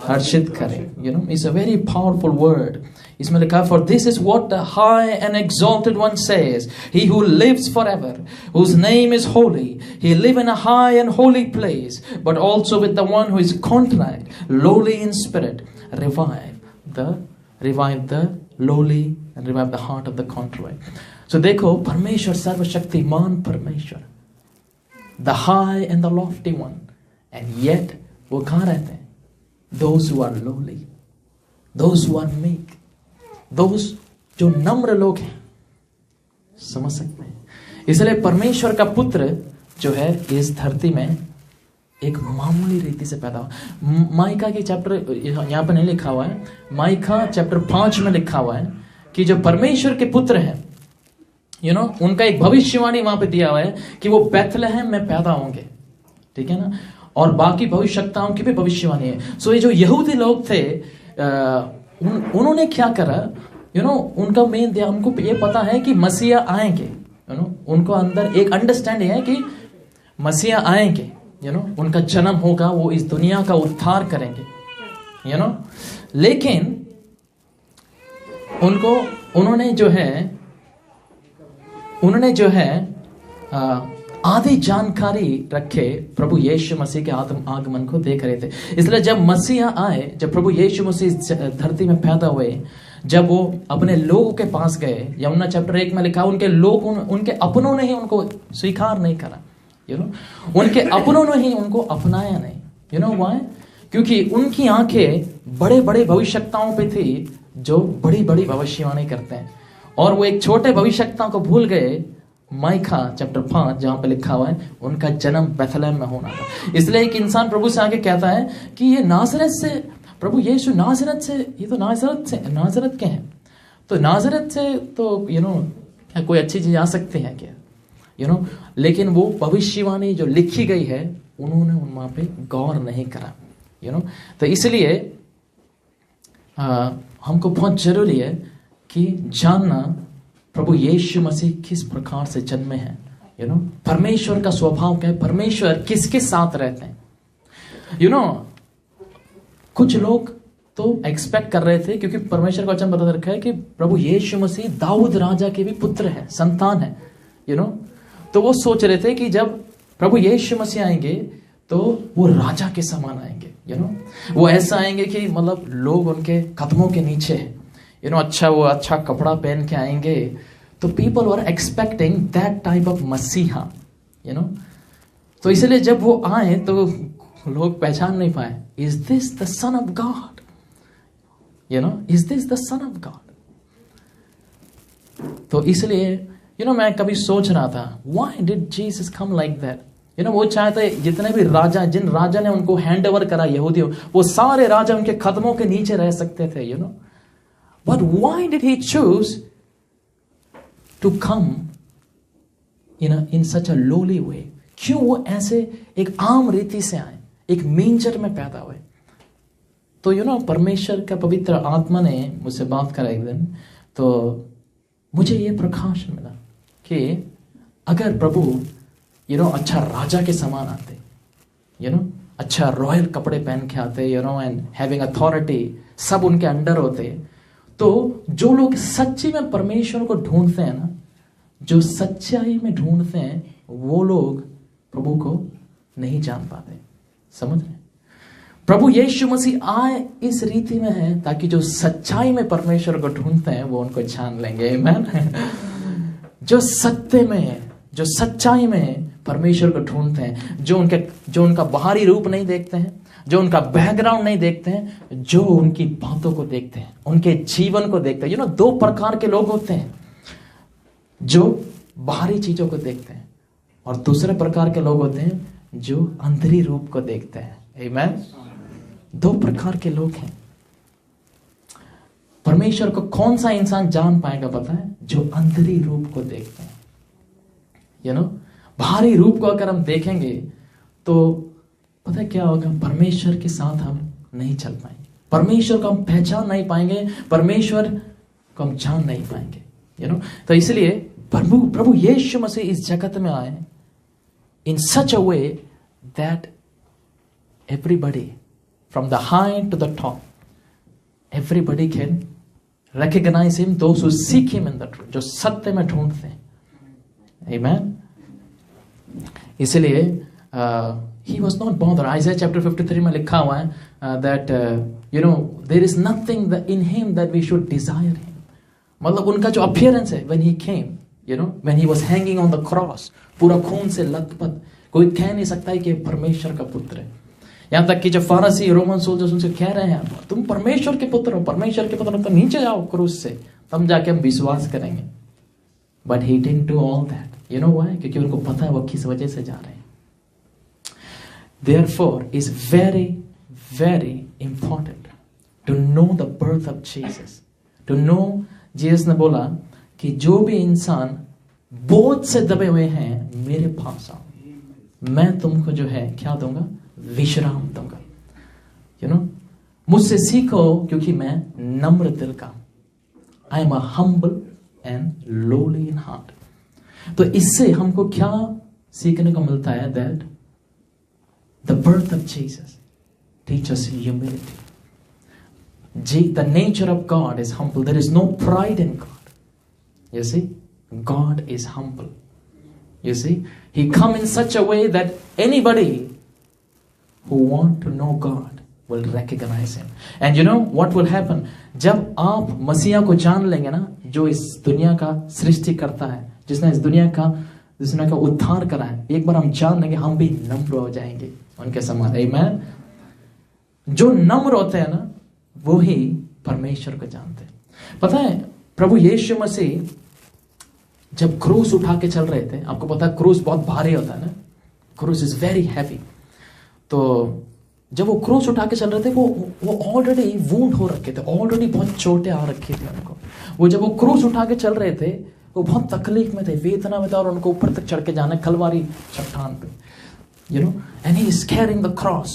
हर्षित करें। You know, it's a very powerful word. इसमें लिखा, for this is what the high and exalted one says, he who lives forever, whose name is holy. He live in a high and holy place, but also with the one who is contrite, lowly in spirit, revive the lowly and revive the heart of the contrite. So देखो, परमेश्वर सर्वशक्तिमान परमेश्वर, the high and the lofty one, and yet वो कहाँ रहते हैं? those who are lowly, those who are meek, those जो नम्र लोग हैं. समझ सकते हैं? इसलिए परमेश्वर का पुत्र जो है इस धरती में एक मामूली रीति से पैदा हुआ. माइका की चैप्टर यहाँ पर नहीं लिखा हुआ है, माइका चैप्टर 5 में लिखा हुआ है कि जो परमेश्वर के पुत्र हैं, उनका एक भविष्यवाणी वहां पे दिया हुआ है कि वो बैथलेहम में पैदा होंगे. ठीक है ना? और बाकी भविष्यवक्ताओं की भी भविष्यवाणी है. सो ये जो यहूदी लोग थे, उन्होंने क्या करा, उनका मेन दिया, उनको ये पता है कि मसीहा आएंगे. उनको अंदर एक अंडरस्टैंडिंग है कि मसीहा आएंगे, उनका जन्म होगा, वो इस दुनिया का उद्धार करेंगे. लेकिन उन्होंने जो है आधी जानकारी रखे प्रभु यीशु मसीह के आगमन को देख रहे थे. इसलिए जब मसीहा आए, जब प्रभु यीशु मसीह धरती में पैदा हुए, जब वो अपने लोगों के पास गए, यूहन्ना चैप्टर 1 में लिखा, उनके लोग उनके अपनों ने ही उनको स्वीकार नहीं करा. उनके अपनों ने ही उनको अपनाया नहीं. व्हाई? क्योंकि उनकी आंखें बड़े बड़े भविष्यवक्ताओं पे थी जो बड़ी बड़ी भविष्यवाणी करते हैं, और वो एक छोटे भविष्यवक्ता को भूल गए. माइका चैप्टर 5 जहां पे लिखा हुआ है उनका जन्म बैथलेहम में होना था. इसलिए एक इंसान प्रभु से आके कहता है कि ये नाजरत से, प्रभु यीशु नाजरत से, ये तो नाजरत के हैं, तो नाजरत से तो क्या कोई अच्छी चीज आ सकती है क्या? लेकिन वो भविष्यवाणी जो लिखी गई है उन्होंने वहां पे गौर नहीं करा. तो इसलिए हमको बहुत जरूरी है कि जानना प्रभु यीशु मसीह किस प्रकार से जन्मे हैं. परमेश्वर का स्वभाव क्या है, परमेश्वर किसके साथ रहते हैं. कुछ लोग तो एक्सपेक्ट कर रहे थे, क्योंकि परमेश्वर का वचन बता रखा है कि प्रभु यीशु मसीह दाऊद राजा के भी पुत्र है, संतान है. तो वो सोच रहे थे कि जब प्रभु यीशु मसीह आएंगे तो वो राजा के समान आएंगे. वो ऐसा आएंगे कि मतलब लोग उनके कदमों के नीचे है. वो अच्छा कपड़ा पहन के आएंगे. तो people were expecting that type of मसीहा. तो इसलिए जब वो आए तो लोग पहचान नहीं पाए, is this the son of God? Is this the son of God? तो इसलिए मैं कभी सोच रहा था, why did Jesus come like that? वो चाहते जितने भी राजा, जिन राजा ने उनको हैंड ओवर करा यहूदियों, वो सारे राजा उनके कदमों के नीचे रह सकते थे. But why did he choose to come in such a lowly way? क्यों वो ऐसे एक आम रीति से आए, एक मेंजर में पैदा हुए? तो परमेश्वर का पवित्र आत्मा ने मुझसे बात करा एक दिन, तो मुझे ये प्रकाश मिला कि अगर प्रभु अच्छा राजा के समान आते, अच्छा रॉयल कपड़े पहन के आते, एंड हैविंग अथॉरिटी, सब उनके अंडर होते, तो जो लोग सच्ची में परमेश्वर को ढूंढते हैं ना, जो सच्चाई में ढूंढते हैं, वो लोग प्रभु को नहीं जान पाते. समझ रहे? प्रभु यीशु मसीह आए इस रीति में है ताकि जो सच्चाई में परमेश्वर को ढूंढते हैं वो उनको जान लेंगे. आमीन. जो सत्य में, जो सच्चाई में परमेश्वर को ढूंढते हैं, जो उनका बाहरी रूप नहीं देखते हैं, जो उनका बैकग्राउंड नहीं देखते हैं, जो उनकी बातों को देखते हैं, उनके जीवन को देखते हैं. दो प्रकार के लोग होते हैं, जो बाहरी चीजों को देखते हैं, और दूसरे प्रकार के लोग होते हैं जो अंदरी रूप को देखते हैं. आमीन. दो प्रकार के लोग हैं. परमेश्वर को कौन सा इंसान जान पाएगा पता है? जो अंदरी रूप को देखते हैं. बाहरी रूप को अगर हम देखेंगे तो पता है क्या होगा? परमेश्वर के साथ हम नहीं चल पाएंगे, परमेश्वर को हम पहचान नहीं पाएंगे, परमेश्वर को हम जान नहीं पाएंगे. तो इसलिए प्रभु यीशु मसीह इस जगत में आए in such a way that everybody from the high to the top, everybody can recognize him, those who seek him in the truth, जो सत्य में ढूंढते हैं. Amen. इसलिए he was not bothered. Isaiah chapter 53 में लिखा हुआ है that there is nothing in him that we should desire him. मतलब उनका जो appearance है when he came, when he was hanging on the cross, पूरा खून से लथपथ, कोई कह नहीं सकता है कि परमेश्वर का पुत्र है. यहां तक कि जो फारसी रोमन सोल्जर्स उनसे कह रहे हैं तुम परमेश्वर के पुत्र हो, परमेश्वर के पुत्र हो, तो नीचे जाओ क्रूस से, तब जाके हम विश्वास करेंगे। But he didn't do all that. You know why? क्योंकि उनको पता है वो किस वजह से जा रहे हैं। Therefore, is very, very important to know the birth of Jesus. To know, Jesus ने बोला कि जो भी इंसान बोझ से दबे हुए हैं मेरे पास आओ, मैं तुमको जो है क्या दूंगा? विश्राम दूंगा। यू नो, मुझसे सीखो क्योंकि मैं नम्र दिल का, I am a humble and lolly in heart. तो इससे हमको क्या सीखने को मिलता है? That the birth of Jesus teaches humility. The nature of God is humble. There is no pride in God. You see, God is humble. You see, He come in such a way that anybody who want to know God will recognize Him. And you know what will happen? जब आप मसीहा को जान लेंगे ना, जो इस दुनिया का सृष्टि करता है, जिसने इस दुनिया का उद्धार करा है, एक बार हम जान लेंगे, हम भी नम्र हो जाएंगे उनके समान। आमीन। जो नम्र होते हैं ना, वो ही परमेश्वर को जानते हैं। पता है, प्रभु यीशु मसीह जब क्रूस उठा के चल रहे थे, आपको पता है क्रूस बहुत भारी होता है ना, क्रूस इज वेरी हैवी। तो जब वो क्रूस उठा के चल रहे थे, वो ऑलरेडी वुंड हो रखे थे, ऑलरेडी बहुत चोटें आ रखी थी उनको। वो जब वो क्रूस उठा के चल रहे थे, वो बहुत तकलीफ में थे, वेदना में थे, और उनको ऊपर तक चढ़ के जाना है कलवारी चट्टान पे। You know, and he is carrying the cross.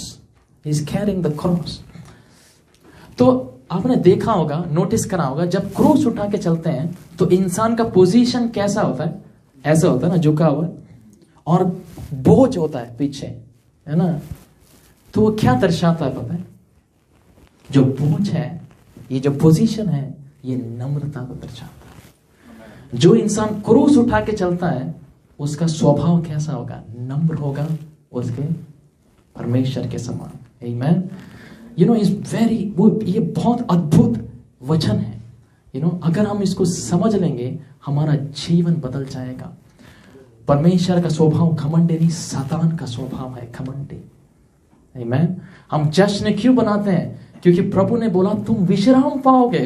He is carrying the cross. तो आपने देखा होगा, नोटिस करा होगा, जब क्रूस उठा के चलते हैं तो इंसान का पोजीशन कैसा होता है? ऐसा होता है ना, झुका हुआ, और बोझ होता है पीछे, है ना। तो वो क्या दर्शाता है पता है? जो बोझ है, ये जो पोजीशन है, ये नम्रता को दर्शाता है। जो इंसान क्रूस उठा के चलता है उसका स्वभाव कैसा होगा? नम्र होगा, उसके परमेश्वर के समान। आमीन। यू नो, इज वेरी, वो ये बहुत अद्भुत वचन है। यू नो, अगर हम इसको समझ लेंगे, हमारा जीवन बदल जाएगा। परमेश्वर का स्वभाव घमंडी नहीं, सातान का स्वभाव है घमंडी। आमीन। हम जश्न क्यों बनाते हैं? क्योंकि प्रभु ने बोला तुम विश्राम पाओगे।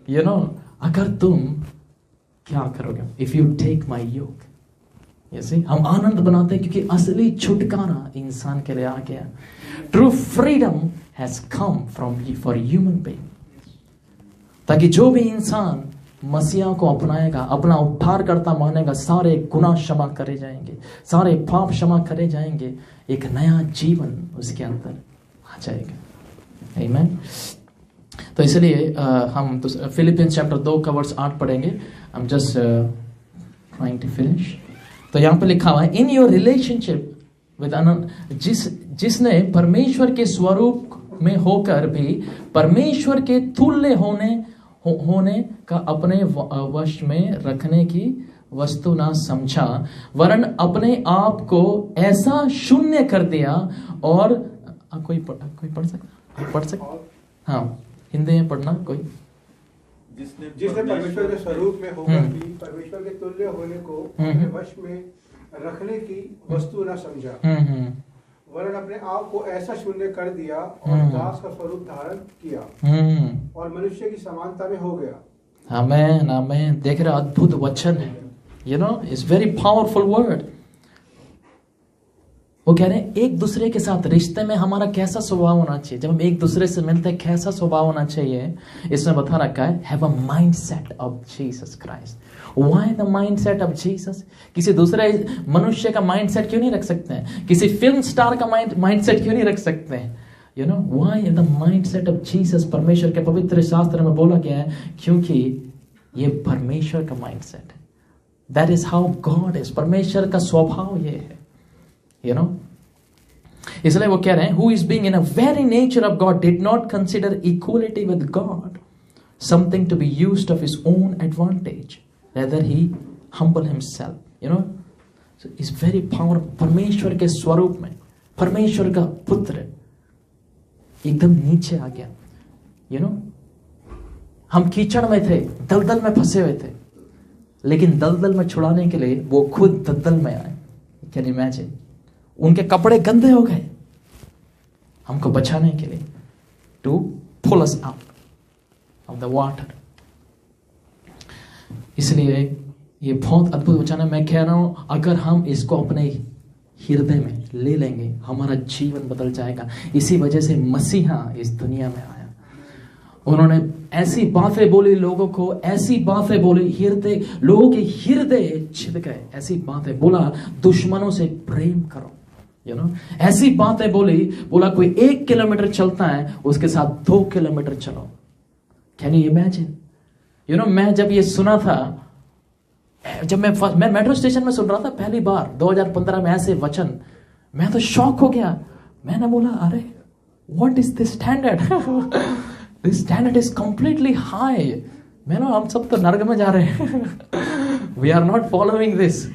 यू नो, अगर तुम क्या करोगे? इफ यू टेक माई योक। हम आनंद बनाते हैं क्योंकि असली छुटकारा इंसान के लिए आ गया। True freedom has come from for human being, ताकि जो भी इंसान मसीहा को अपनाएगा, अपना उद्धारकर्ता मानेगा, सारे गुनाह क्षमा करे जाएंगे, सारे पाप क्षमा करे जाएंगे, एक नया जीवन उसके अंदर आ जाएगा। आमीन। तो इसलिए हम फिलिपियंस चैप्टर 2 का वर्स 8 पढ़ेंगे। I am just trying to finish. तो यहां पे लिखा हुआ है, इन योर रिलेशनशिप विद जिसने परमेश्वर के स्वरूप में होकर भी परमेश्वर के तुल्य होने का अपने वश में रखने की वस्तु ना समझा, वरन अपने आप को ऐसा शून्य कर दिया। और कोई पढ़ सकता? हाँ, हिंदी में पढ़ना कोई। जिसने परमेश्वर के स्वरूप में होकर भी परमेश्वर के तुल्य होने को अपने वश में रखने की वस्तु न समझा, वरन अपने आप को ऐसा शून्य कर दिया और दास का स्वरूप धारण किया और मनुष्य की समानता में हो गया। आमीन, आमीन। देख रहे, अद्भुत वचन है। You know, it's very powerful word. वो कह रहे हैं एक दूसरे के साथ रिश्ते में हमारा कैसा स्वभाव होना चाहिए। जब हम एक दूसरे से मिलते हैं, कैसा स्वभाव होना चाहिए, इसमें बता रखा है, have a mindset of Jesus Christ. Why the mindset of Jesus? किसी दूसरे मनुष्य का माइंडसेट क्यों नहीं रख सकते हैं? किसी फिल्म स्टार का माइंडसेट क्यों नहीं रख सकते हैं? You know, why the mindset of Jesus? परमेश्वर के पवित्र शास्त्र में बोला गया है, क्योंकि ये परमेश्वर का माइंडसेट है। That is how God is. परमेश्वर का स्वभाव ये है। You know, इसलिए वो कह रहे हैं, who is being in a very nature of God did not consider equality with God something to be used of his own advantage, rather he humbled himself. You know, so is very powerful. परमेश्वर के स्वरूप में परमेश्वर का पुत्र एकदम नीचे आ गया। You know, हम कीचड़ में थे, दलदल में फंसे हुए थे, लेकिन दलदल में छुड़ाने के लिए वो खुद दलदल में आए। Can you imagine? उनके कपड़े गंदे हो गए, हमको बचाने के लिए, to pull us out of the water. इसलिए ये बहुत अद्भुत वचन है। मैं कह रहा हूं अगर हम इसको अपने हृदय में ले लेंगे, हमारा जीवन बदल जाएगा। इसी वजह से मसीहा इस दुनिया में आया। उन्होंने ऐसी बातें बोली लोगों को, ऐसी बातें बोली, हृदय, लोगों के हृदय छिद गए। ऐसी बातें बोला, दुश्मनों से प्रेम करो, ऐसी बातें बोली, बोला कोई 1 किलोमीटर चलता है उसके साथ 2 किलोमीटर चलो। Can you imagine? मैं जब ये सुना था, जब मैं मेट्रो स्टेशन में सुन रहा था पहली बार 2015 में ऐसे वचन, मैं तो शॉक हो गया। मैंने बोला अरे what is this standard? This standard is completely high. हम सब तो नर्क में जा रहे हैं। We are not following this.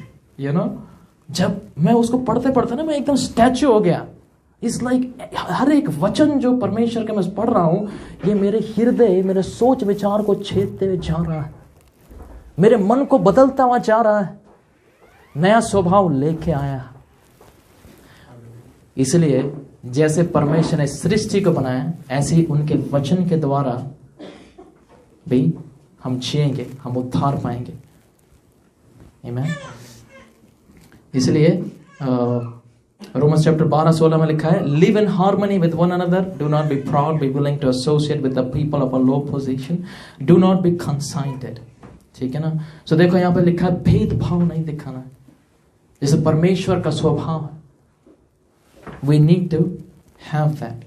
जब मैं उसको पढ़ते पढ़ते ना मैं एकदम स्टैच्यू हो गया। इट्स लाइक हर एक वचन जो परमेश्वर का मैं पढ़ रहा हूं, ये मेरे हृदय, मेरे सोच विचार को छेदते हुए जा रहा है, मेरे मन को बदलता हुआ जा रहा है, नया स्वभाव लेके आया। इसलिए जैसे परमेश्वर ने सृष्टि को बनाया, ऐसे ही उनके वचन के द्वारा भी हम जिएंगे, हम उद्धार पाएंगे। आमीन। इसलिए रोमन्स चैप्टर 12-16 में लिखा है, live in harmony with one another, do not be proud, be willing to associate with the people of a low position, do not be conceited. ठीक है ना? सो देखो यहाँ पे लिखा है भेदभाव नहीं दिखाना है, जैसे परमेश्वर का स्वभाव है। We need to have that.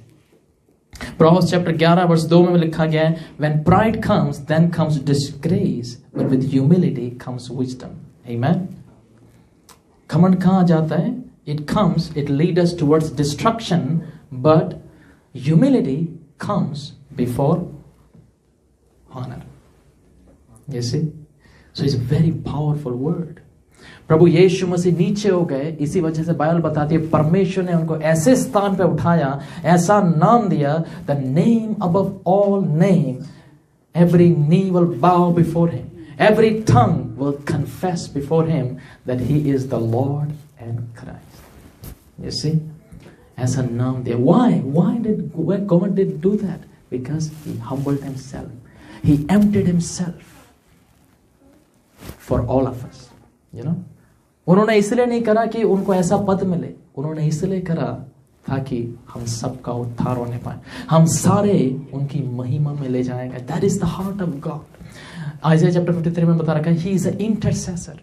Proverbs chapter 11 verse 2 में लिखा गया है, when pride comes, then comes disgrace, but with humility comes wisdom. Amen. घमंड कहाँ जाता है? It comes, it leads us towards destruction, but humility comes before honor. You see? So it's a very powerful word. प्रभु यीशु मसीह नीचे हो गए, इसी वजह से बाइबल बताती है परमेश्वर ने उनको ऐसे स्थान पे उठाया, ऐसा नाम दिया, the name above all name, every knee will bow before him, every tongue will confess before him that he is the Lord and Christ. You see, ऐसा नाम दिया। Why did God did do that? Because he humbled himself, he emptied himself for all of us. उन्होंने इसलिए नहीं करा कि उनको ऐसा पद मिले, उन्होंने इसलिए करा ताकि हम सबका उद्धार होने पाए, हम सारे उनकी महिमा में ले जाएंगे। That is the heart of God. Isaiah chapter 53 में बता रखा है, he is a intercessor,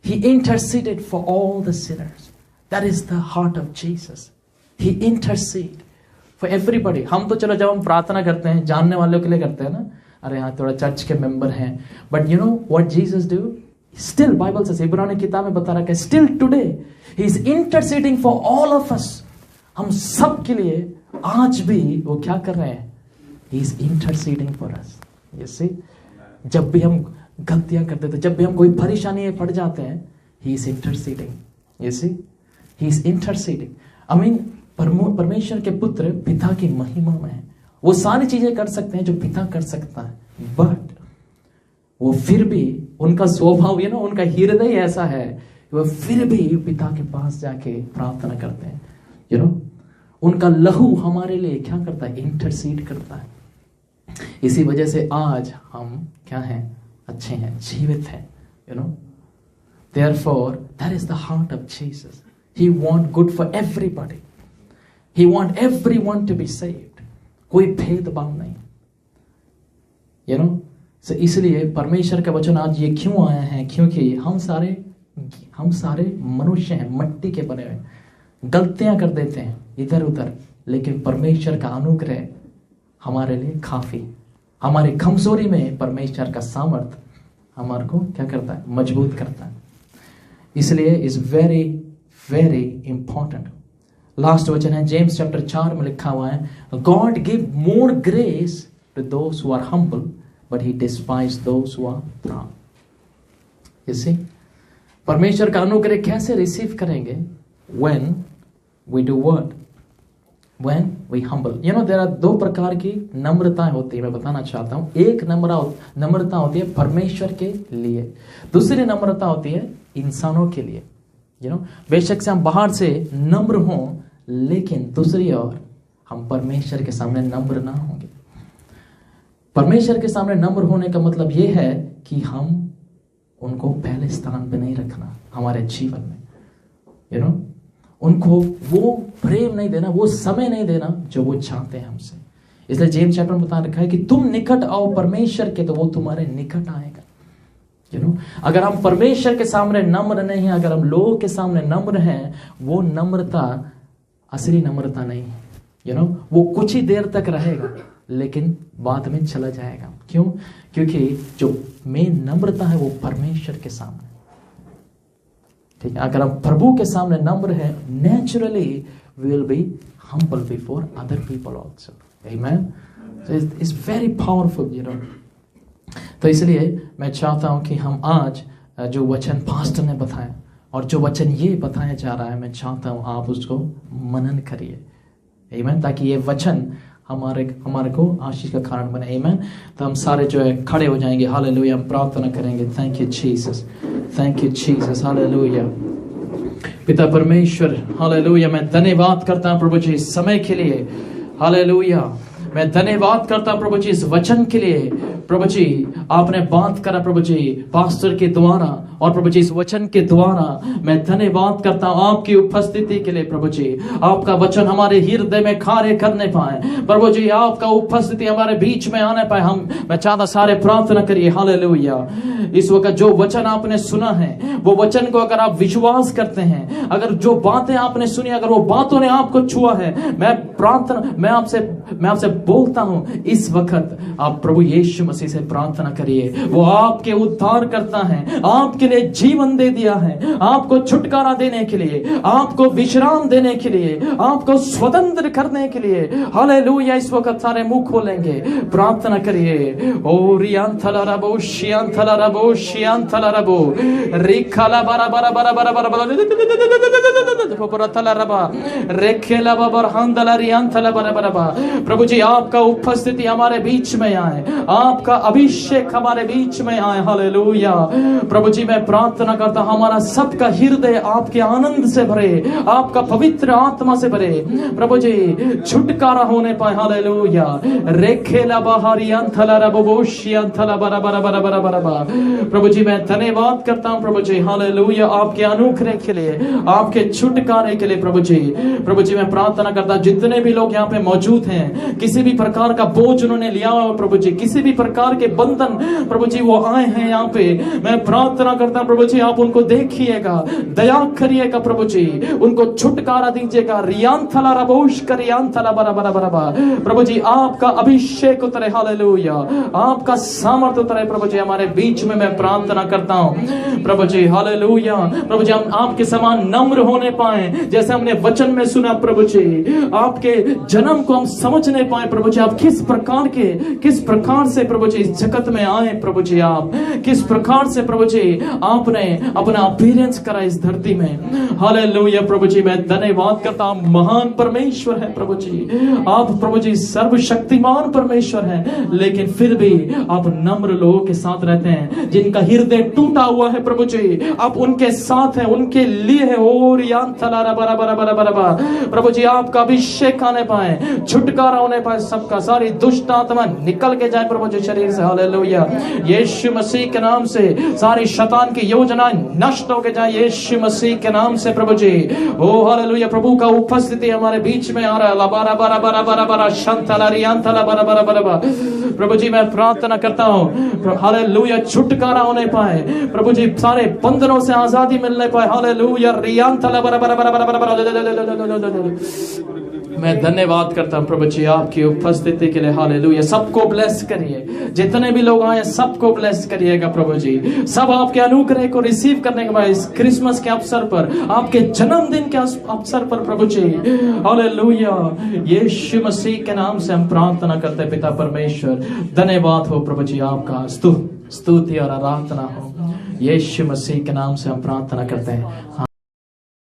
he interceded for all the sinners. That is the heart of Jesus, he intercede for everybody. हम तो चलो जब हम प्रार्थना करते हैं जानने वालों के लिए करते हैं ना, अरे हाँ थोड़ा चर्च के मेंबर हैं, but you know what Jesus do? Still, Bible says, इब्रानी किताब में बता रखा है, still today he is interceding for all of us. हम सब के लिए आज भी वो क्या कर रहे हैं? He is interceding for us. You see? जब भी हम गलतियां करते थे, जब भी हम कोई परेशानी में पड़ जाते हैं, he is interceding. You see? He is interceding. I mean, परमेश्वर के पुत्र पिता की महिमा में है, वो सारी चीजें कर सकते हैं जो पिता कर सकता है, बट वो फिर भी उनका स्वभाव उनका हृदय ऐसा है, वो फिर भी पिता के पास जाके प्रार्थना करते हैं। उनका लहू हमारे लिए क्या करता है? इंटरसीड करता है। इसी वजह से आज हम क्या हैं? अच्छे हैं, जीवित हैं। Therefore, that is the heart of Jesus. He want good for everybody. He want everyone to be saved. कोई भेदभाव नहीं। So, इसलिए परमेश्वर का वचन आज ये क्यों आया है? क्योंकि हम सारे मनुष्य हैं, मट्टी के बने हुए, गलतियां कर देते हैं इधर उधर, लेकिन परमेश्वर का अनुग्रह हमारे लिए काफी। हमारी कमजोरी में परमेश्वर का सामर्थ हमारे को क्या करता है? मजबूत करता है। इसलिए is very very important. Last वचन है जेम्स चैप्टर 4 में लिखा हुआ है, God give more grace to those who are humble, but he despised those who are proud. You see? परमेश्वर का अनुग्रह कैसे रिसीव करेंगे? When we do what? When we humble. there are 2 प्रकार की नम्रताएं होती है, मैं बताना चाहता हूं। एक नम्रता होती है परमेश्वर के लिए, दूसरी नम्रता होती है इंसानों के लिए। बेशक से हम बाहर से नम्र हों, लेकिन दूसरी ओर हम परमेश्वर के सामने नम्र ना होंगे। परमेश्वर के सामने नम्र होने का मतलब यह है कि हम उनको पहले स्थान पे नहीं रखना हमारे जीवन में, उनको वो प्रेम नहीं देना, वो समय नहीं देना जो वो चाहते हैं हमसे। इसलिए जेम्स चैप्टर में बता रखा है कि तुम निकट आओ परमेश्वर के तो वो तुम्हारे निकट आएगा। अगर हम परमेश्वर के सामने नम्र नहीं है, अगर हम लोगों के सामने नम्र हैं, वो नम्रता असली नम्रता नहीं है। वो कुछ ही देर तक रहेगा लेकिन बाद में चला जाएगा। क्यों? क्योंकि जो मेन नम्रता है वो परमेश्वर के सामने, ठीक है। अगर हम प्रभु के सामने नम्र है, naturally we will be humble before other people also. Amen. So it's very powerful, तो इसलिए मैं चाहता हूं कि हम आज जो वचन पास्टर ने बताया और जो वचन ये बताया जा रहा है, मैं चाहता हूं आप उसको मनन करिए। Amen. ताकि ये वचन हमारे को आशीष का कारण बने। Amen. तो हम सारे जो है खड़े हो जाएंगे। हालेलुया। हम प्रार्थना करेंगे। Thank you Jesus, thank you Jesus. Hallelujah. पिता परमेश्वर, हालेलुया, मैं धन्यवाद करता हूं प्रभु जी इस समय के लिए। हालेलुया। मैं धन्यवाद करता हूं प्रभु जी इस वचन के लिए। प्रभु जी आपने बात करा प्रभु जी पास्टर के द्वारा, और प्रभु जी इस वचन के द्वारा मैं धन्यवाद करता हूं आपकी उपस्थिति के लिए। प्रभु जी आपका वचन हमारे हृदय में कार्य करने पाए। प्रभु जी आपका उपस्थिति हमारे बीच में आने पाए। मैं चाहता सारे प्रार्थना करिए। हालेलुया। इस वक्त जो वचन आपने सुना है, वो वचन को अगर आप विश्वास करते हैं, अगर जो बातें आपने सुनी, अगर वो बातों ने आपको छुआ है, मैं आपसे बोलता हूं इस वक्त आप प्रभु यीशु मसीह से प्रार्थना करिए। वो आपके उद्धार करता है, आपके लिए जीवन दे दिया है, आपको छुटकारा देने के लिए, आपको विश्राम देने के लिए, आपको स्वतंत्र करने के लिए। हालेलुया। इस वक्त सारे मुंह खोलेंगे, प्रार्थना करिए। ओ रियांथला रबो शियांथला रबो शियांथला रबो रिखाला बारा बारा बारा बारा बारा बारा रबा रेखेला बाबर हंदला रियांथला बारा बारा बा। प्रभु जी आपका उपस्थिति हमारे बीच में आए, आपका अभिषेक हमारे बीच में आए। हालेलुया। प्रभु जी मैं प्रार्थना करता हमारा सबका हृदय आपके आनंद से भरे, आपका पवित्र आत्मा से भरे। प्रभु जी छुटकारा होने पाए। हालेलुया। रेखेला बाहरियांथला रबोशियांथला बारा बारा बारा बारा बारा बा। प्रभु जी मैं धन्यवाद करता हूं प्रभु जी। हालेलुया। आपके अनुग्रह के लिए, आपके छुटकारे के लिए प्रभु जी। प्रभु जी मैं प्रार्थना करता हूं जितने भी लोग यहाँ पे मौजूद हैं, किसी भी प्रकार का बोझ उन्होंने लिया हो प्रभु जी, किसी भी प्रकार के बंधन प्रभु जी वो आए हैं यहाँ पे, मैं प्रार्थना करता हूं प्रभु जी आप उनको देखिएगा, दया करिएगा प्रभु जी, उनको छुटकारा दीजिएगा। रियांथला रबोश करियांथला बरा बरा बरा बा। प्रभु जी आपका अभिषेक उतरे। हालेलुया। आपका सामर्थ्य उतरे प्रभु जी हमारे बीच में। मैं प्रार्थना करता हूं प्रभु जी। हालेलुया। प्रभु जी हम आपके समान नम्र होने पाए, जैसे हमने वचन में सुना प्रभु जी, आपके जन्म को हम समझने पाए प्रभु जी। आप किस प्रकार से प्रभु जी इस जगत में आए प्रभु जी, आप किस प्रकार से प्रभु जी आपने अपना अपीयरेंस करा इस धरती में। हालेलुया। प्रभु जी मैं धन्यवाद करता हूं, महान परमेश्वर है प्रभु जी। आप प्रभु जी सर्वशक्तिमान परमेश्वर हैं, लेकिन फिर भी आप नम्र लोगों के साथ रहते हैं, जिनका हृदय टूटा हुआ है प्रभु जी, आप उनके साथ हैं, उनके लिए है। और यांथला बरा बरा बरा बरा बरा। प्रभु जी आपका अभिषेक आने पाए, छुटकारा होने पाए, सबका सारी दुष्ट आत्मा निकल के जाए प्रभु जी शरीर से। हालेलुया। यीशु मसीह के नाम से सारी शैतान की योजना नष्ट होके जाए यीशु मसीह के नाम से प्रभु जी। ओ हालेलुया। प्रभु का उपस्थिति हमारे बीच में आ रहा है। बारा बारा बारा बारा बारा शंतला रियांथला बारा बारा बारा। प्रभु जी मैं प्रार्थना करता हूं हालेलुया छुटकारा होने पाए प्रभु जी, सारे बंधनों से आजादी मिलने पाए। हालेलुया। रियांथला बारा बारा बारा बारा बारा। मैं धन्यवाद करता हूं प्रभु जी आपकी उपस्थिति के लिए। हालेलुया। सबको ब्लेस करिए, जितने भी लोग आए सबको ब्लेस करिएगा प्रभु जी। सब आपके अनुग्रह को रिसीव करने के बाद इस क्रिसमस के अवसर पर, आपके जन्मदिन के अवसर पर प्रभु जी। हालेलुया। यीशु मसीह के नाम से हम प्रार्थना करते हैं पिता परमेश्वर। धन्यवाद हो प्रभु जी आपका, स्तुति और आराधना हो। यीशु मसीह के नाम से हम प्रार्थना करते हैं।